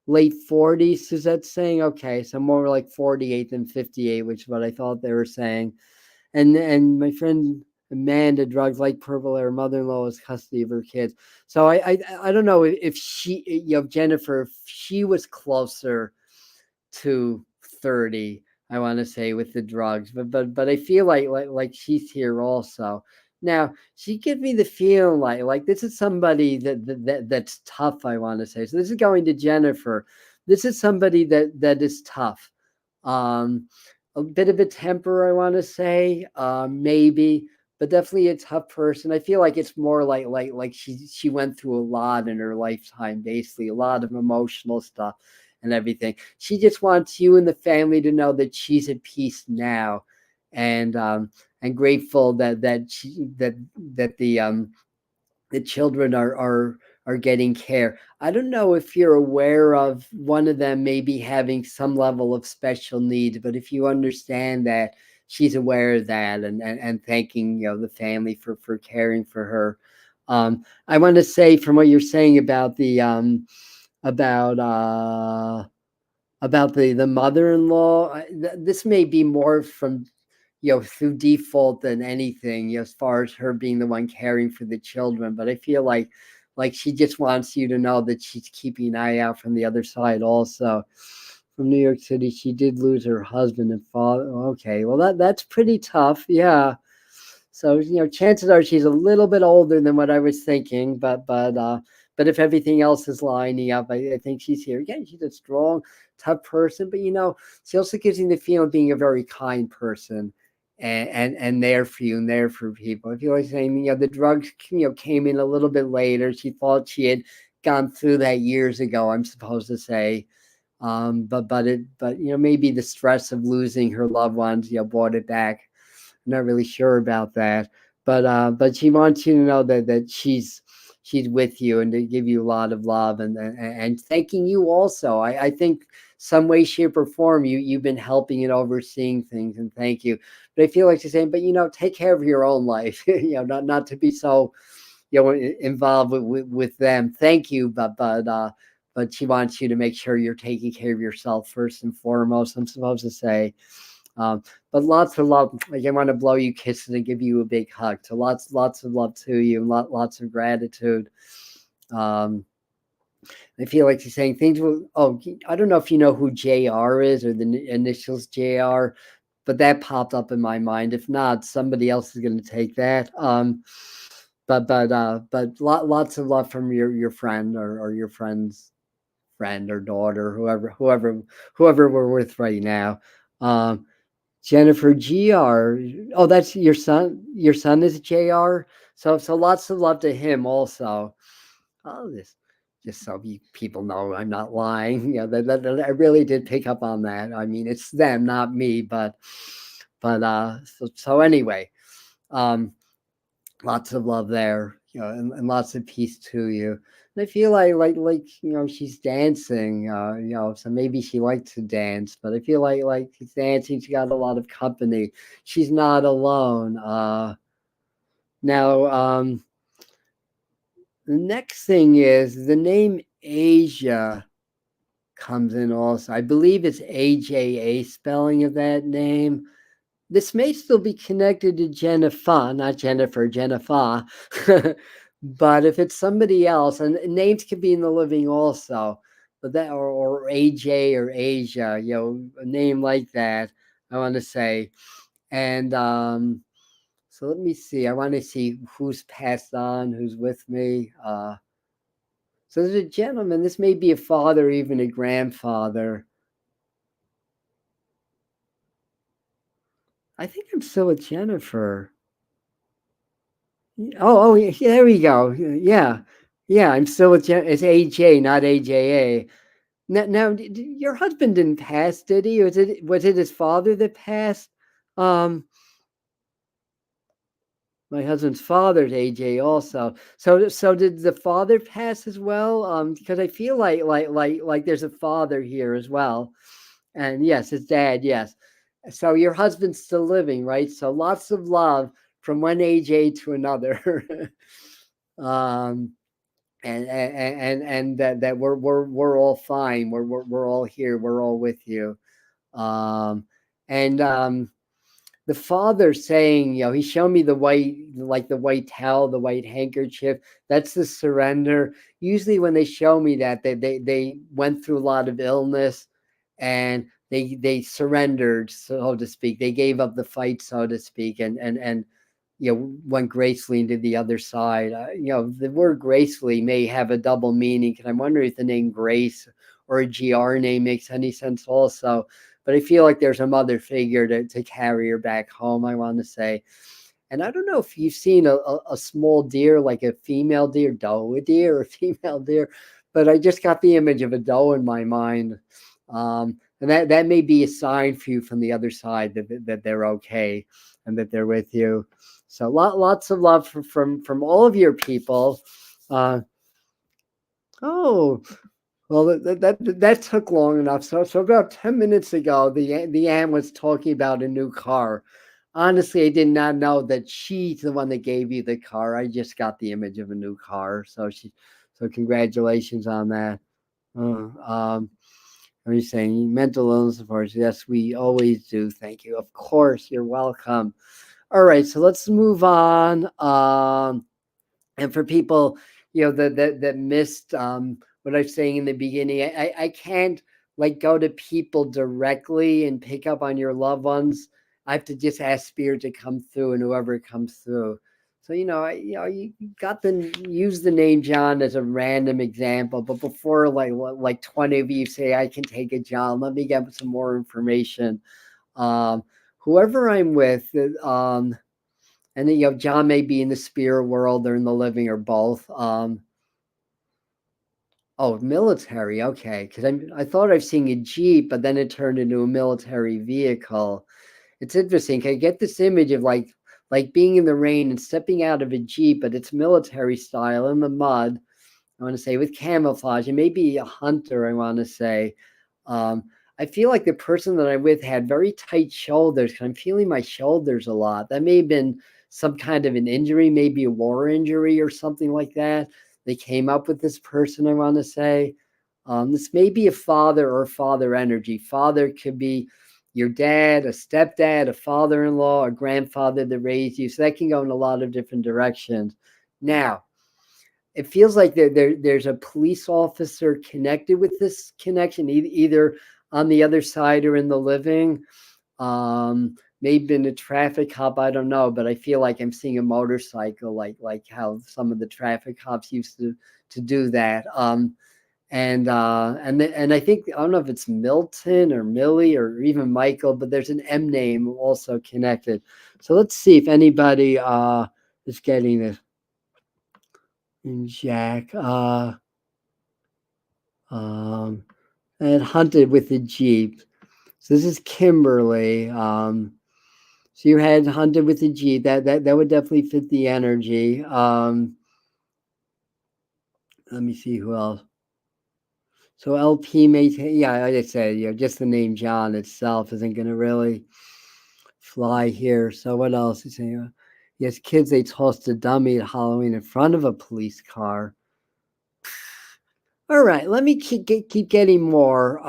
Late 40s. Suzette's saying, okay, so more like 48 than 58, which is what I thought they were saying. And my friend Amanda, drugs like purple, her mother-in-law has custody of her kids. So I don't know if she, Jennifer, if she was closer to 30, I want to say, with the drugs, but I feel like she's here also. Now she gives me the feeling like this is somebody that's tough, I want to say. So this is going to Jennifer. This is somebody that is tough. um a bit of a temper, I want to say, maybe, but definitely a tough person. I feel like it's more like she went through a lot in her lifetime, basically a lot of emotional stuff and everything. She just wants you and the family to know that she's at peace now, and grateful that the children are getting care. I don't know if you're aware of one of them maybe having some level of special needs, but if you understand that, she's aware of that, and thanking the family for caring for her. I want to say, from what you're saying about the about the mother-in-law, this may be more from through default than anything, as far as her being the one caring for the children. But I feel like she just wants you to know that she's keeping an eye out from the other side also. From New York City, she did lose her husband and father. Okay, well that's pretty tough. Yeah. So chances are she's a little bit older than what I was thinking, but if everything else is lining up, I think she's here. Again, she's a strong, tough person, but she also gives me the feeling of being a very kind person, and there for you and there for people. I feel like saying, the drugs came in a little bit later. She thought she had gone through that years ago, I'm supposed to say. But maybe the stress of losing her loved ones brought it back. I'm not really sure about that, but she wants you to know that she's with you, and to give you a lot of love, and thanking you also. I think some way, shape, or form you've been helping and overseeing things, and thank you. But I feel like she's saying, but take care of your own life. Not to be so involved with them. Thank you, but she wants you to make sure you're taking care of yourself first and foremost, I'm supposed to say. But lots of love. Like, I want to blow you kisses and give you a big hug. So lots of love to you, and lots of gratitude. Um, I feel like she's saying things will. Oh, I don't know if you know who JR is, or the initials JR, but that popped up in my mind. If not, somebody else is going to take that. But lots of love from your friend, or your friend's friend or daughter, whoever we're with right now. Jennifer GR. Oh, that's your son. Your son is JR. So lots of love to him also. Oh, this, just so people know I'm not lying. That I really did pick up on that. I mean, it's them, not me. But so anyway, um, lots of love there. and lots of peace to you. And I feel like she's dancing, so maybe she likes to dance, but I feel like she's dancing. She got a lot of company. She's not alone. Now, the next thing is the name Asia comes in also. I believe it's AJA spelling of that name. This may still be connected to Jennifer, not Jennifer, Jennifer. But if it's somebody else, and names can be in the living also, but that or AJ or Asia, a name like that, I want to say. And so let me see. I want to see who's passed on, who's with me. So there's a gentleman. This may be a father, even a grandfather. I think I'm still with Jennifer. Oh, yeah, there we go. Yeah, I'm still with it's AJ, not AJA. Now, your husband didn't pass, did he? Was it his father that passed? Um, my husband's father's AJ also. So did the father pass as well? Because I feel like there's a father here as well. And yes, his dad, yes. So your husband's still living, right? So lots of love from one AJ to another. um, and that we're all fine. We're all here. We're all with you. And the father saying, he showed me the white towel, the white handkerchief. That's the surrender. Usually when they show me that, they went through a lot of illness, and they surrendered, so to speak. They gave up the fight, so to speak, and went gracefully into the other side. The word gracefully may have a double meaning, because I'm wondering if the name Grace or a GR name makes any sense also. But I feel like there's a mother figure to carry her back home, I want to say. And I don't know if you've seen a small deer, like a female deer, doe deer, or a female deer, but I just got the image of a doe in my mind. And that may be a sign for you from the other side that they're okay and that they're with you. So lots of love from all of your people. Oh, well, that took long enough. So about 10 minutes ago, the Ann was talking about a new car. Honestly, I did not know that she's the one that gave you the car. I just got the image of a new car. So congratulations on that. Are you saying mental illness, of course? Yes, we always do. Thank you. Of course, you're welcome. All right, so let's move on. And for people, that missed what I was saying in the beginning, I can't go to people directly and pick up on your loved ones. I have to just ask spirit to come through, and whoever comes through. So you got to use the name John as a random example, but before like 20 of you say I can take a John, let me get some more information. Whoever I'm with, and then John may be in the spirit world or in the living or both. Oh, military. Okay, because I thought I've seen a Jeep, but then it turned into a military vehicle. It's interesting. I get this image of like being in the rain and stepping out of a Jeep, but it's military style in the mud. I want to say with camouflage, and maybe a hunter. I want to say. I feel like the person that I'm with had very tight shoulders. I'm feeling my shoulders a lot. That may have been some kind of an injury, maybe a war injury or something like that. They came up with this person, I want to say. This may be a father or father energy. Father could be your dad, a stepdad, a father-in-law, a grandfather that raised you. So that can go in a lot of different directions. Now, it feels like there's a police officer connected with this connection, either on the other side or in the living. Maybe in a traffic cop, I don't know, but I feel like I'm seeing a motorcycle, like how some of the traffic cops used to do that. And I think, I don't know if it's Milton or Millie or even Michael, but there's an M name also connected. So let's see if anybody is getting this. And Jack, and hunted with the Jeep. So this is Kimberly. So you had hunted with the Jeep. That would definitely fit the energy. Let me see who else. So LP may, yeah, like I said, just the name John itself isn't going to really fly here. So what else is saying? Yes, kids, they tossed a dummy at Halloween in front of a police car. All right, let me keep getting more.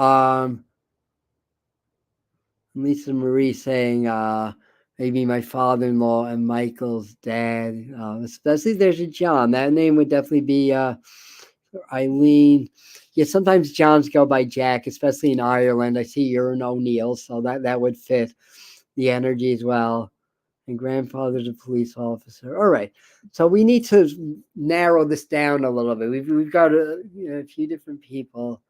Lisa Marie saying, maybe my father-in-law and Michael's dad, especially there's a John. That name would definitely be Eileen. Yeah, sometimes Johns go by Jack, especially in Ireland. I see you're an O'Neill, so that would fit the energy as well. And grandfather's a police officer. All right, so we need to narrow this down a little bit. We've got a few different people.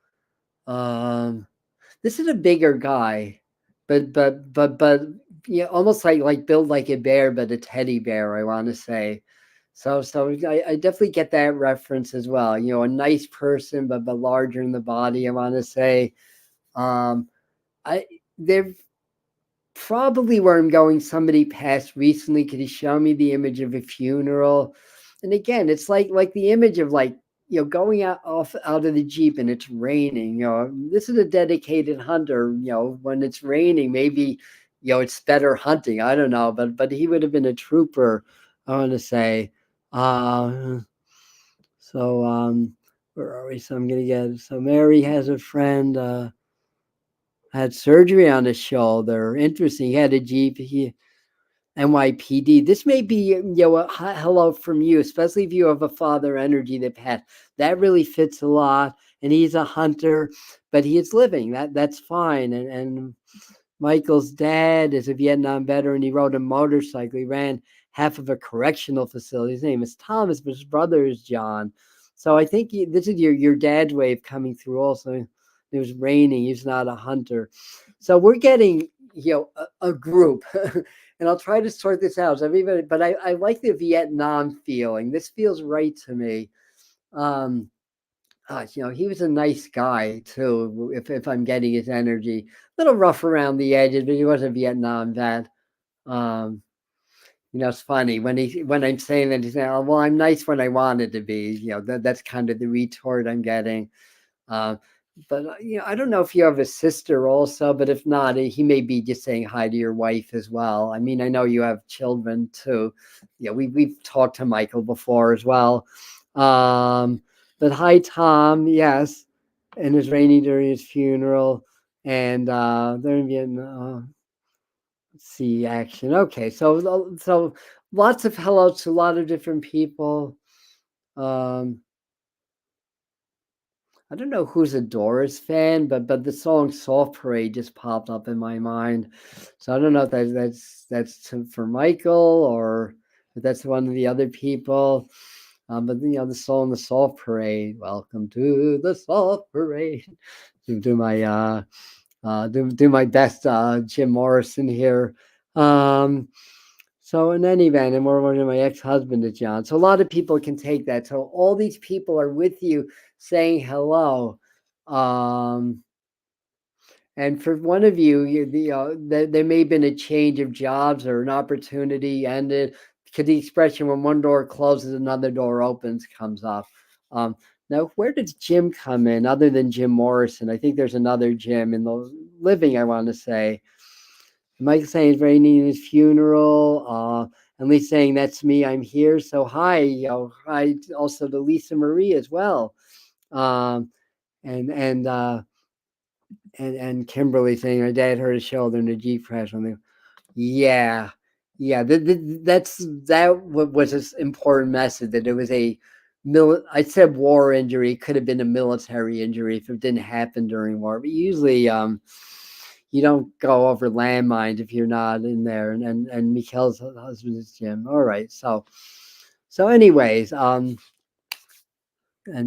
This is a bigger guy, but yeah, almost like built like a bear, but a teddy bear. I want to say. So I definitely get that reference as well. A nice person, but larger in the body. I want to say, I they're probably where I'm going. Somebody passed recently. Could he show me the image of a funeral? And again, it's like the image of going out of the Jeep and it's raining. This is a dedicated hunter. When it's raining, maybe it's better hunting. I don't know, but he would have been a trooper. I want to say. Uh, so where are we? So I'm gonna get. So Mary has a friend. Had surgery on his shoulder. Interesting. He had a Jeep. NYPD. This may be a hello from you, especially if you have a father energy that passed. That really fits a lot. And he's a hunter, but he is living. That's fine. And Michael's dad is a Vietnam veteran. He rode a motorcycle. He ran half of a correctional facility. His name is Thomas, but his brother is John. So I think this is your dad's way of coming through. Also, it was raining. He's not a hunter. So we're getting a group. And I'll try to sort this out. So everybody, but I like the Vietnam feeling. This feels right to me. He was a nice guy too. If I'm getting his energy, a little rough around the edges, but he was a Vietnam vet. Um, it's funny when I'm saying that he's saying, "Oh, well, I'm nice when I wanted to be." That's kind of the retort I'm getting. Uh, but I don't know if you have a sister also, but if not, he may be just saying hi to your wife as well. I mean, I know you have children too. We've talked to Michael before as well. But hi, Tom. Yes, and it's raining during his funeral, and they're in Vietnam. See action. Okay, so lots of hellos to a lot of different people. Um, I don't know who's a Doris fan, but the song "Soft Parade" just popped up in my mind. So I don't know if that's for Michael or if that's one of the other people. But the song "The Soft Parade." Welcome to the Soft Parade. Do my do my best, Jim Morrison here. So in any event, and we're one of my ex-husband is John. So a lot of people can take that. So all these people are with you saying hello. And for one of you, there may have been a change of jobs or an opportunity ended. Because the expression when one door closes, another door opens comes up. Now, where does Jim come in other than Jim Morrison? I think there's another Jim in the living, I want to say. Mike saying he's raining his funeral. And Lee saying that's me, I'm here. So hi, hi also to Lisa Marie as well. And Kimberly saying her dad hurt his shoulder in a Jeep crash. Yeah, yeah. That was an important message that it was I said war injury. It could have been a military injury if it didn't happen during war. But usually, you don't go over landmines if you're not in there. And Mikhail's husband is Jim. All right. So anyways, and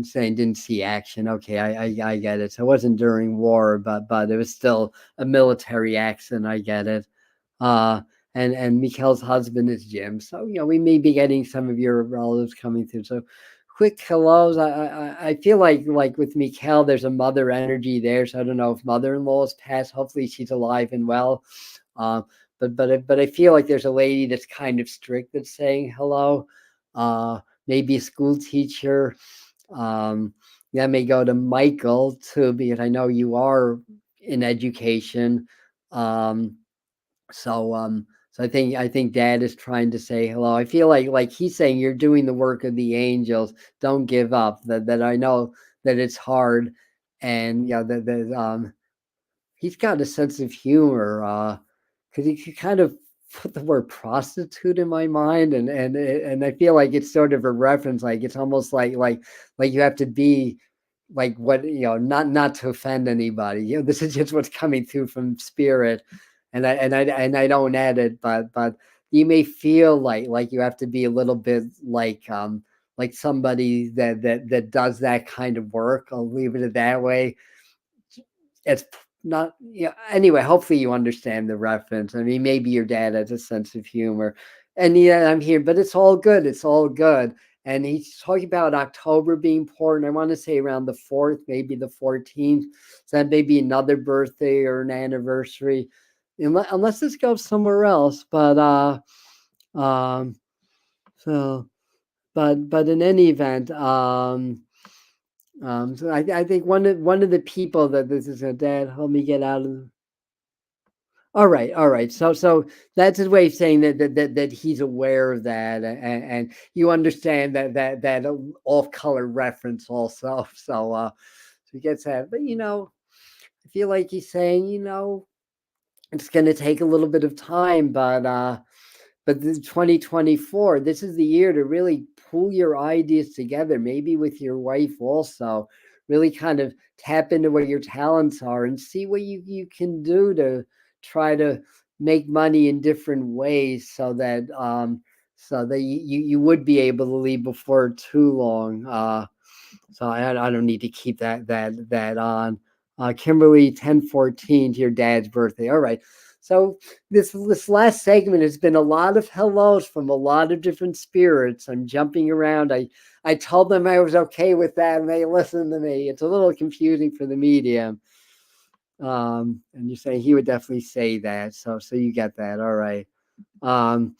saying didn't see action. Okay, I get it. So it wasn't during war, but it was still a military accident. I get it. Uh, and Mikhail's husband is Jim. So we may be getting some of your relatives coming through. So quick hellos. I feel like with Mikhail, there's a mother energy there. So I don't know if mother-in-law is passed. Hopefully she's alive and well. But I feel like there's a lady that's kind of strict that's saying hello. Maybe a school teacher. Um, that may go to Michael too, because I know you are in education. Um, so I think Dad is trying to say hello. I feel like he's saying you're doing the work of the angels. Don't give up. That I know that it's hard, and that he's got a sense of humor. Because he kind of put the word prostitute in my mind, and I feel like it's sort of a reference. Like it's almost like you have to be like what not to offend anybody. This is just what's coming through from spirit, and I don't edit, but you may feel like you have to be a little bit like somebody that does that kind of work. I'll leave it at that way. It's not, anyway, hopefully you understand the reference. I mean, maybe your dad has a sense of humor, and yeah, I'm here, but it's all good. It's all good. And he's talking about October being important. I want to say around the 4th, maybe the 14th. So that may be another birthday or an anniversary, unless this goes somewhere else. Um, so, but in any event, so I think one of the people that this is a dad, help me get out of. All right, all right. So that's his way of saying that he's aware of that, and you understand that off color reference also. So he gets that. But I feel like he's saying, it's going to take a little bit of time, but this 2024, this is the year to really pull your ideas together, maybe with your wife also. Really kind of tap into what your talents are and see what you can do to try to make money in different ways so that you would be able to leave before too long. So I don't need to keep that on. Kimberly, 1014 to your dad's birthday. All right. So this last segment has been a lot of hellos from a lot of different spirits. I'm jumping around. I told them I was okay with that, and they listened to me. It's a little confusing for the medium. And you're saying he would definitely say that. So you get that. All right. And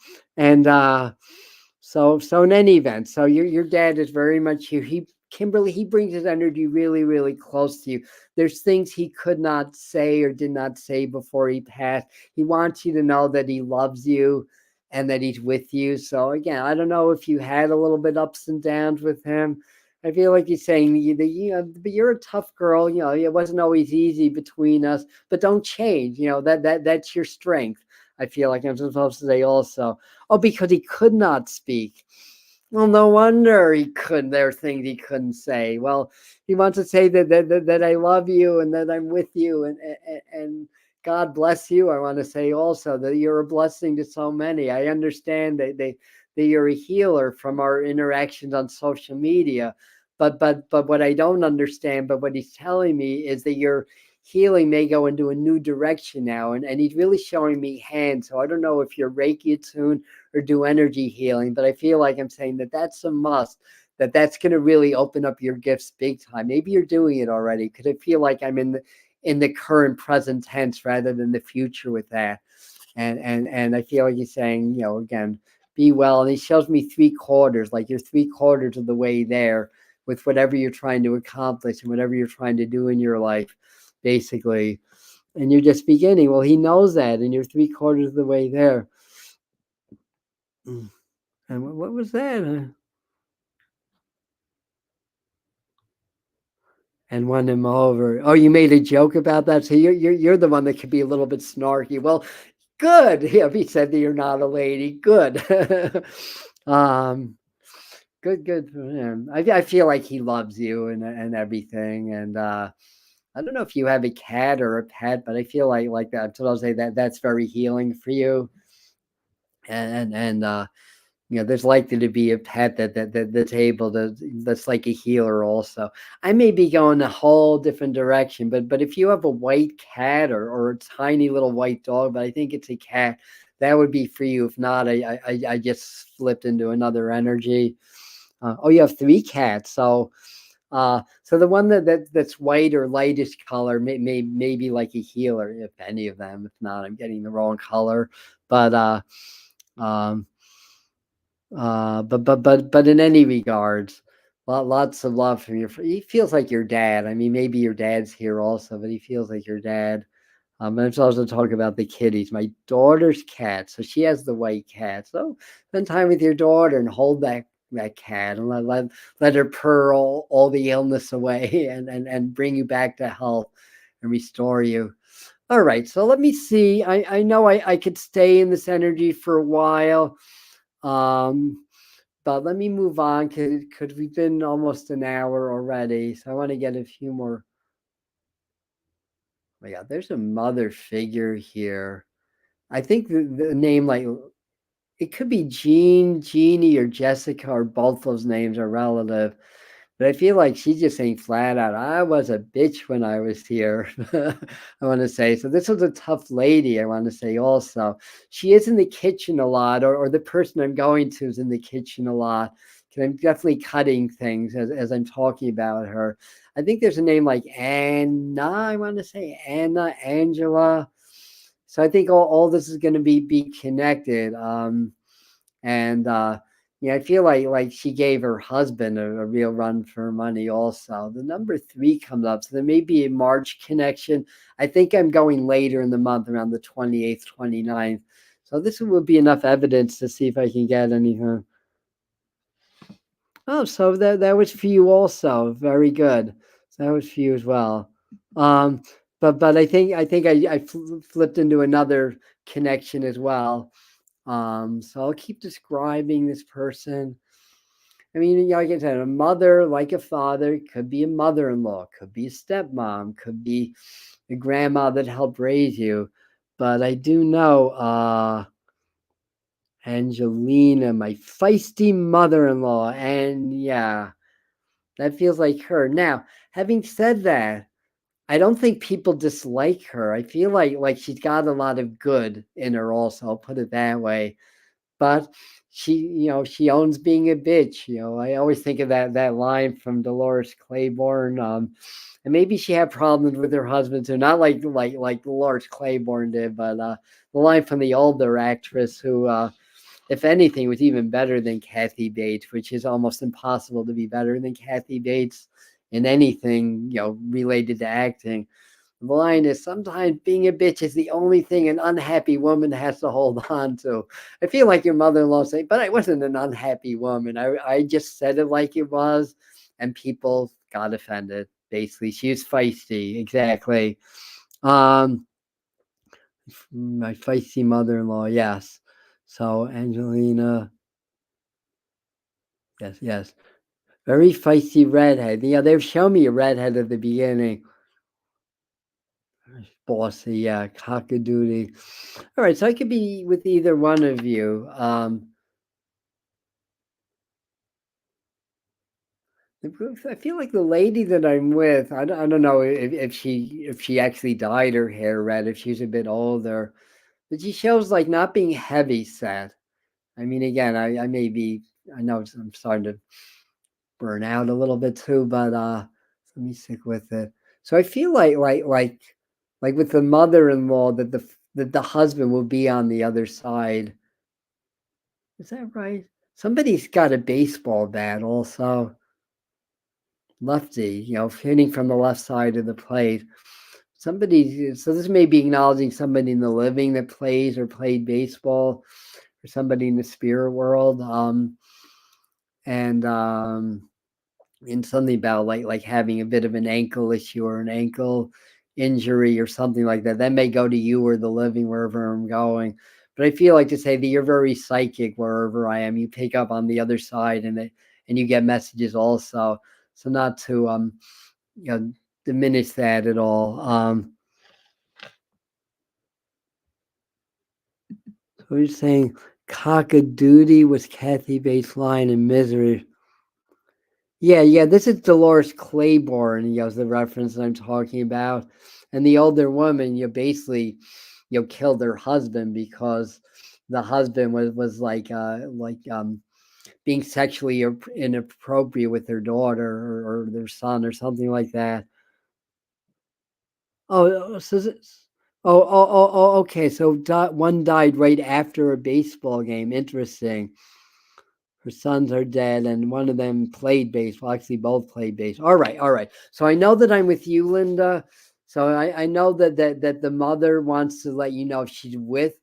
so in any event, so your dad is very much here. Kimberly, he brings his energy really, really close to you. There's things he could not say or did not say before he passed. He wants you to know that he loves you and that he's with you. So again, I don't know if you had a little bit ups and downs with him. I feel like he's saying but you're a tough girl. It wasn't always easy between us, but don't change. That's your strength. I feel like I'm supposed to say also. Oh, because he could not speak. Well, no wonder he couldn't. There are things he couldn't say. Well, he wants to say that I love you and that I'm with you and God bless you. I want to say also that you're a blessing to so many. I understand that you're a healer from our interactions on social media, but what I don't understand, but what he's telling me is that your healing may go into a new direction now, and he's really showing me hands. So I don't know if you're Reiki attuned or do energy healing, but I feel like I'm saying that that's a must, that's going to really open up your gifts big time. Maybe you're doing it already, because I feel like I'm in the current present tense rather than the future with that. And I feel like he's saying, again, be well. And he shows me 3/4, like you're 3/4 of the way there with whatever you're trying to accomplish and whatever you're trying to do in your life, basically. And you're just beginning. Well, he knows that, and you're 3/4 of the way there. And what was that? And won him over. Oh, you made a joke about that. So you're the one that could be a little bit snarky. Well, good. Yeah, he said that you're not a lady. Good. um, good for him. I feel like he loves you and everything. And I don't know if you have a cat or a pet, but I feel like that. So I'll say that's very healing for you. And there's likely to be a pet that's able to, that's like a healer also. I may be going a whole different direction, but if you have a white cat or a tiny little white dog, but I think it's a cat, that would be for you. If not, I just flipped into another energy. Oh, you have 3 cats, so the one that's white or lightish color may be like a healer, if any of them. If not, I'm getting the wrong color. But um, but in any regards, Lots of love from your. He feels like your dad. I mean, maybe your dad's here also, but he feels like your dad. Let's also talk about the kitties. My daughter's cat, so she has the white cat. So spend time with your daughter and hold that cat and let her purr all the illness away and bring you back to health and restore you. All right, so let me see. I know I could stay in this energy for a while. Um, but let me move on because we've been almost an hour already. So I want to get a few more. Oh my God, there's a mother figure here. I think the name, like, it could be Jean, Jeannie, or Jessica, or both those names are relative. But I feel like she's just saying flat out, I was a bitch when I was here. I want to say. So this was a tough lady, I want to say also. She is in the kitchen a lot, or the person I'm going to is in the kitchen a lot. Because I'm definitely cutting things as I'm talking about her. I think there's a name like Anna, I want to say Anna, Angela. So I think all this is going to be connected. And yeah, I feel like she gave her husband a real run for her money also. The number 3 comes up, so there may be a March connection. I think I'm going later in the month, around the 28th, 29th. So this would be enough evidence to see if I can get anything. Oh, so that was for you also. Very good. So that was for you as well. Um, but I think I flipped into another connection as well. So I'll keep describing this person. I mean, like I said, a mother, like a father, could be a mother-in-law, could be a stepmom, could be a grandma that helped raise you. But I do know Angelina, my feisty mother-in-law, and yeah, that feels like her. Now, having said that, I don't think people dislike her. I feel like she's got a lot of good in her also, I'll put it that way. But she owns being a bitch. I always think of that line from Dolores Claiborne. And maybe she had problems with her husband too, not like Dolores Claiborne did, but the line from the older actress who, if anything, was even better than Kathy Bates, which is almost impossible to be better than Kathy Bates in anything related to acting. The line is, sometimes being a bitch is the only thing an unhappy woman has to hold on to. I feel like your mother-in-law saying, but I wasn't an unhappy woman. I just said it like it was, and people got offended. Basically, she was feisty. Exactly. Um, my feisty mother-in-law. Yes. So Angelina. Yes, yes. Very feisty redhead. They've shown me a redhead at the beginning. Bossy, yeah, cockadoodie. All right, so I could be with either one of you. I feel like the lady that I'm with, I don't know if she actually dyed her hair red, if she's a bit older, but she shows like not being heavy set. I mean, again, I may be, I know I'm starting to burn out a little bit too, but let me stick with it. So I feel like with the mother-in-law that the husband will be on the other side. Is that right? Somebody's got a baseball bat also. Lefty, hitting from the left side of the plate. So this may be acknowledging somebody in the living that plays or played baseball, or somebody in the spirit world. And something about like having a bit of an ankle issue or an ankle injury or something like that. That may go to you or the living, wherever I'm going. But I feel like to say that you're very psychic wherever I am. You pick up on the other side, and you get messages also. So not to you know diminish that at all. So you're saying cockadoodie was Kathy Bates' line in Misery. Yeah, this is Dolores Claiborne, is the reference that I'm talking about. And the older woman, basically, killed her husband because the husband was being sexually inappropriate with their daughter or their son or something like that. So okay. So one died right after a baseball game. Interesting. her sons are dead, and one of them played baseball. Actually, both played baseball. All right. So I know that I'm with you, Linda. So I know that the mother wants to let you know she's with,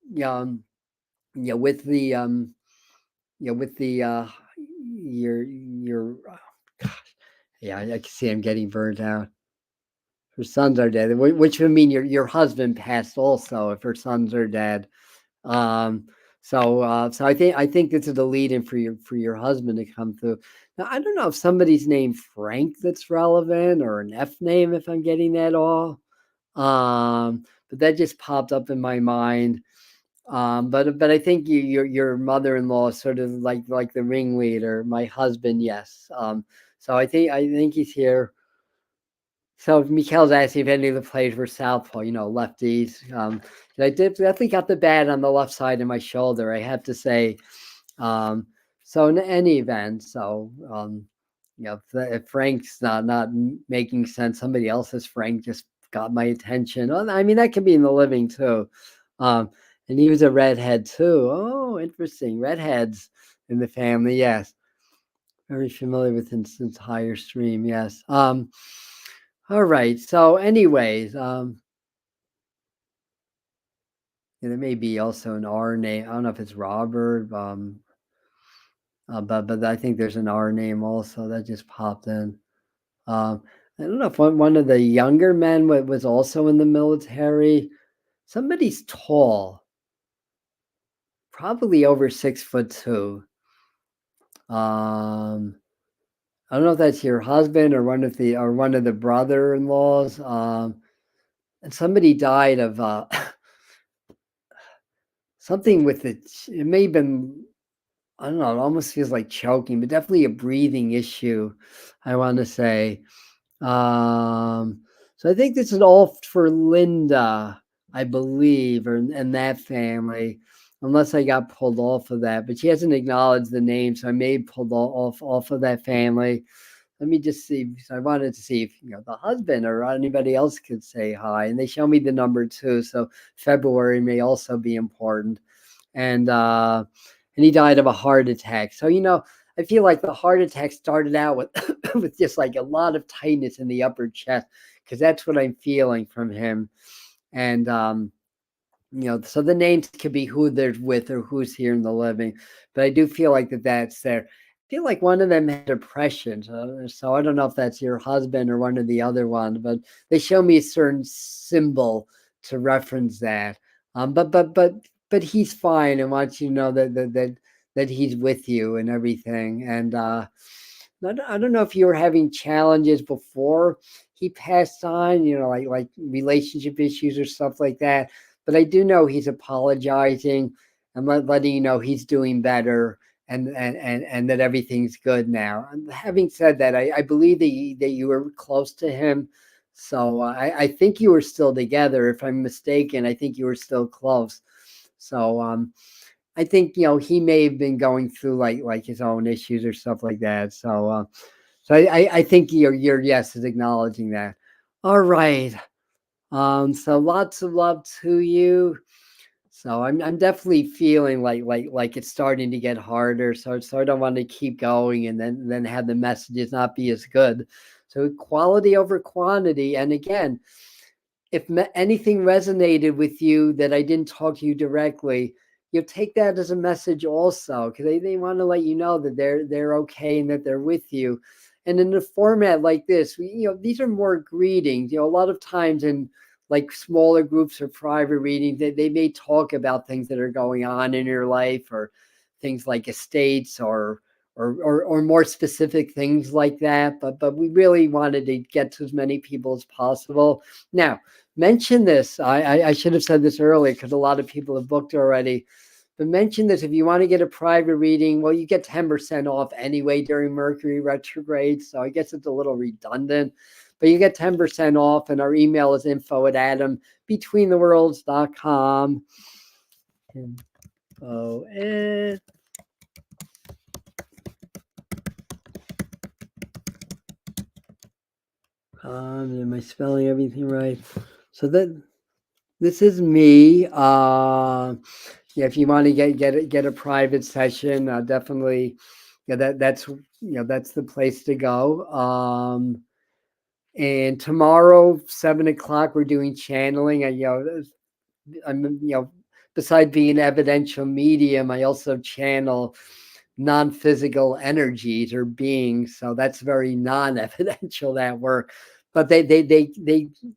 with the with the your gosh, yeah, I can see I'm getting burnt out. Her sons are dead, which would mean your husband passed also if her sons are dead. Um, so I think this is the lead in for your husband to come through. Now I don't know if somebody's named Frank that's relevant or an F name if I'm getting that all. But that just popped up in my mind. But I think your mother-in-law is sort of like the ringleader. My husband, yes. So I think he's here. So Mikhail's asking if any of the plays were southpaw, lefties. I definitely got the bat on the left side of my shoulder, I have to say. Um, so in any event, if Frank's not making sense, somebody else's Frank just got my attention. Well, I mean, that could be in the living too. And he was a redhead too. Oh, interesting. Redheads in the family, yes. Very familiar with this entire stream, yes. All right. So, anyways, there may be also an R name. I don't know if it's Robert, but I think there's an R name also that just popped in. I don't know if one of the younger men was also in the military. Somebody's tall, probably over 6'2". I don't know if that's your husband or one of the brother-in-laws. And somebody died of something with it. It may have been, I don't know, it almost feels like choking, but definitely a breathing issue, I want to say. So I think this is all for Linda, I believe, and that family, unless I got pulled off of that. But she hasn't acknowledged the name, so I may have pulled off of that family. Let me just see. So I wanted to see if the husband or anybody else could say hi, and they show me the number too. So February may also be important, and he died of a heart attack. So I feel like the heart attack started out with with just like a lot of tightness in the upper chest, because that's what I'm feeling from him, and so the names could be who they're with or who's here in the living, but I do feel like that's there. I feel like one of them had depression, so I don't know if that's your husband or one of the other ones, but they show me a certain symbol to reference that. But he's fine and wants you to know that he's with you and everything. And I don't know if you were having challenges before he passed on, like relationship issues or stuff like that. But I do know he's apologizing and letting you know he's doing better, and that everything's good now. And having said that, I believe that you were close to him. So I think you were still together. If I'm mistaken, I think you were still close. So I think he may have been going through like his own issues or stuff like that. So I think your yes is acknowledging that. All right. So lots of love to you. So I'm definitely feeling like it's starting to get harder. So I don't want to keep going and then have the messages not be as good. So quality over quantity. And again, if anything resonated with you that I didn't talk to you directly, you'll take that as a message also, because they want to let you know that they're okay and that they're with you. And in a format like this, these are more greetings. A lot of times in like smaller groups or private readings, they may talk about things that are going on in your life, or things like estates or more specific things like that. But we really wanted to get to as many people as possible. Now, mention this. I should have said this earlier because a lot of people have booked already. But mention this, if you want to get a private reading, well, you get 10% off anyway during Mercury retrograde. So I guess it's a little redundant, but you get 10% off, and our email is info@adambetweentheworlds.com. Am I spelling everything right? So this is me. Yeah, if you want to get a private session, definitely, yeah, that's the place to go. And tomorrow, 7 o'clock, we're doing channeling. I'm, besides being an evidential medium, I also channel non-physical energies or beings. So that's very non-evidential, that work. But they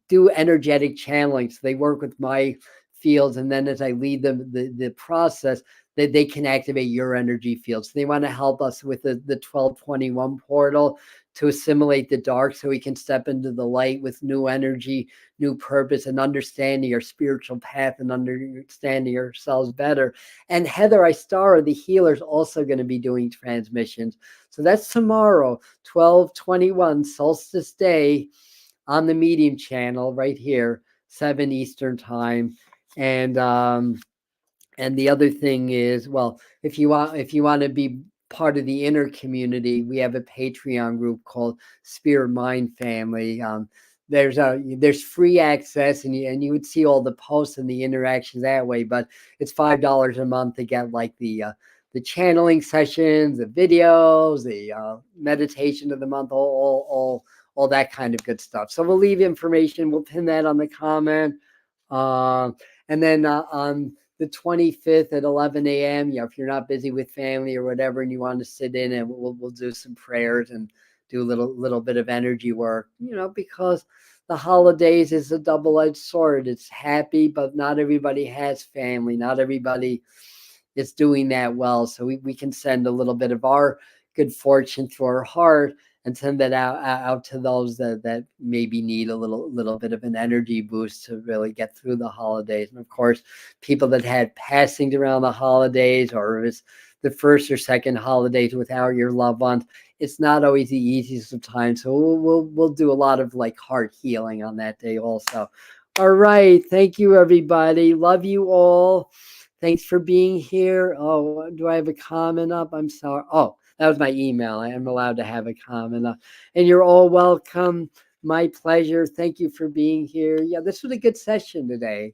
do energetic channeling. So they work with my fields, and then as I lead them the process, they can activate your energy fields. So they want to help us with the 1221 portal to assimilate the dark so we can step into the light with new energy, new purpose, and understanding your spiritual path and understanding yourselves better. And Heather Istara, the healer, is also going to be doing transmissions. So that's tomorrow, 12/21, Solstice Day, on the Medium channel right here, 7 Eastern time. And the other thing is, well, if you want to be part of the inner community, we have a Patreon group called Spirit Mind Family. There's free access, and you would see all the posts and the interactions that way. But it's $5 a month to get like the channeling sessions, the videos, the meditation of the month, all that kind of good stuff. So we'll leave information. We'll pin that on the comment. And then on the 25th at 11 a.m. If you're not busy with family or whatever, and you want to sit in, and we'll do some prayers and do a little bit of energy work, because the holidays is a double-edged sword. It's happy, but not everybody has family. Not everybody is doing that well. So we can send a little bit of our good fortune through our heart and send that out to those that maybe need a little bit of an energy boost to really get through the holidays. And of course, people that had passings around the holidays, or it's the first or second holidays without your loved ones, it's not always the easiest of times. So we'll do a lot of like heart healing on that day also. All right, thank you everybody. Love you all. Thanks for being here. Oh, do I have a comment up? I'm sorry. Oh, that was my email. I am allowed to have a comment up. And you're all welcome. My pleasure. Thank you for being here. Yeah, this was a good session today.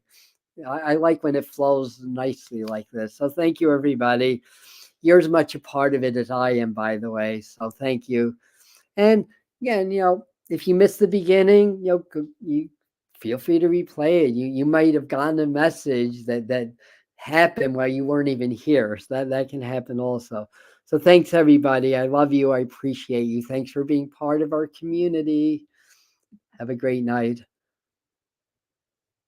I like when it flows nicely like this. So thank you, everybody. You're as much a part of it as I am, by the way. So thank you. And again, if you missed the beginning, you feel free to replay it. You might have gotten a message that happened while you weren't even here. So that can happen also. So thanks everybody. I love you. I appreciate you. Thanks for being part of our community. Have a great night.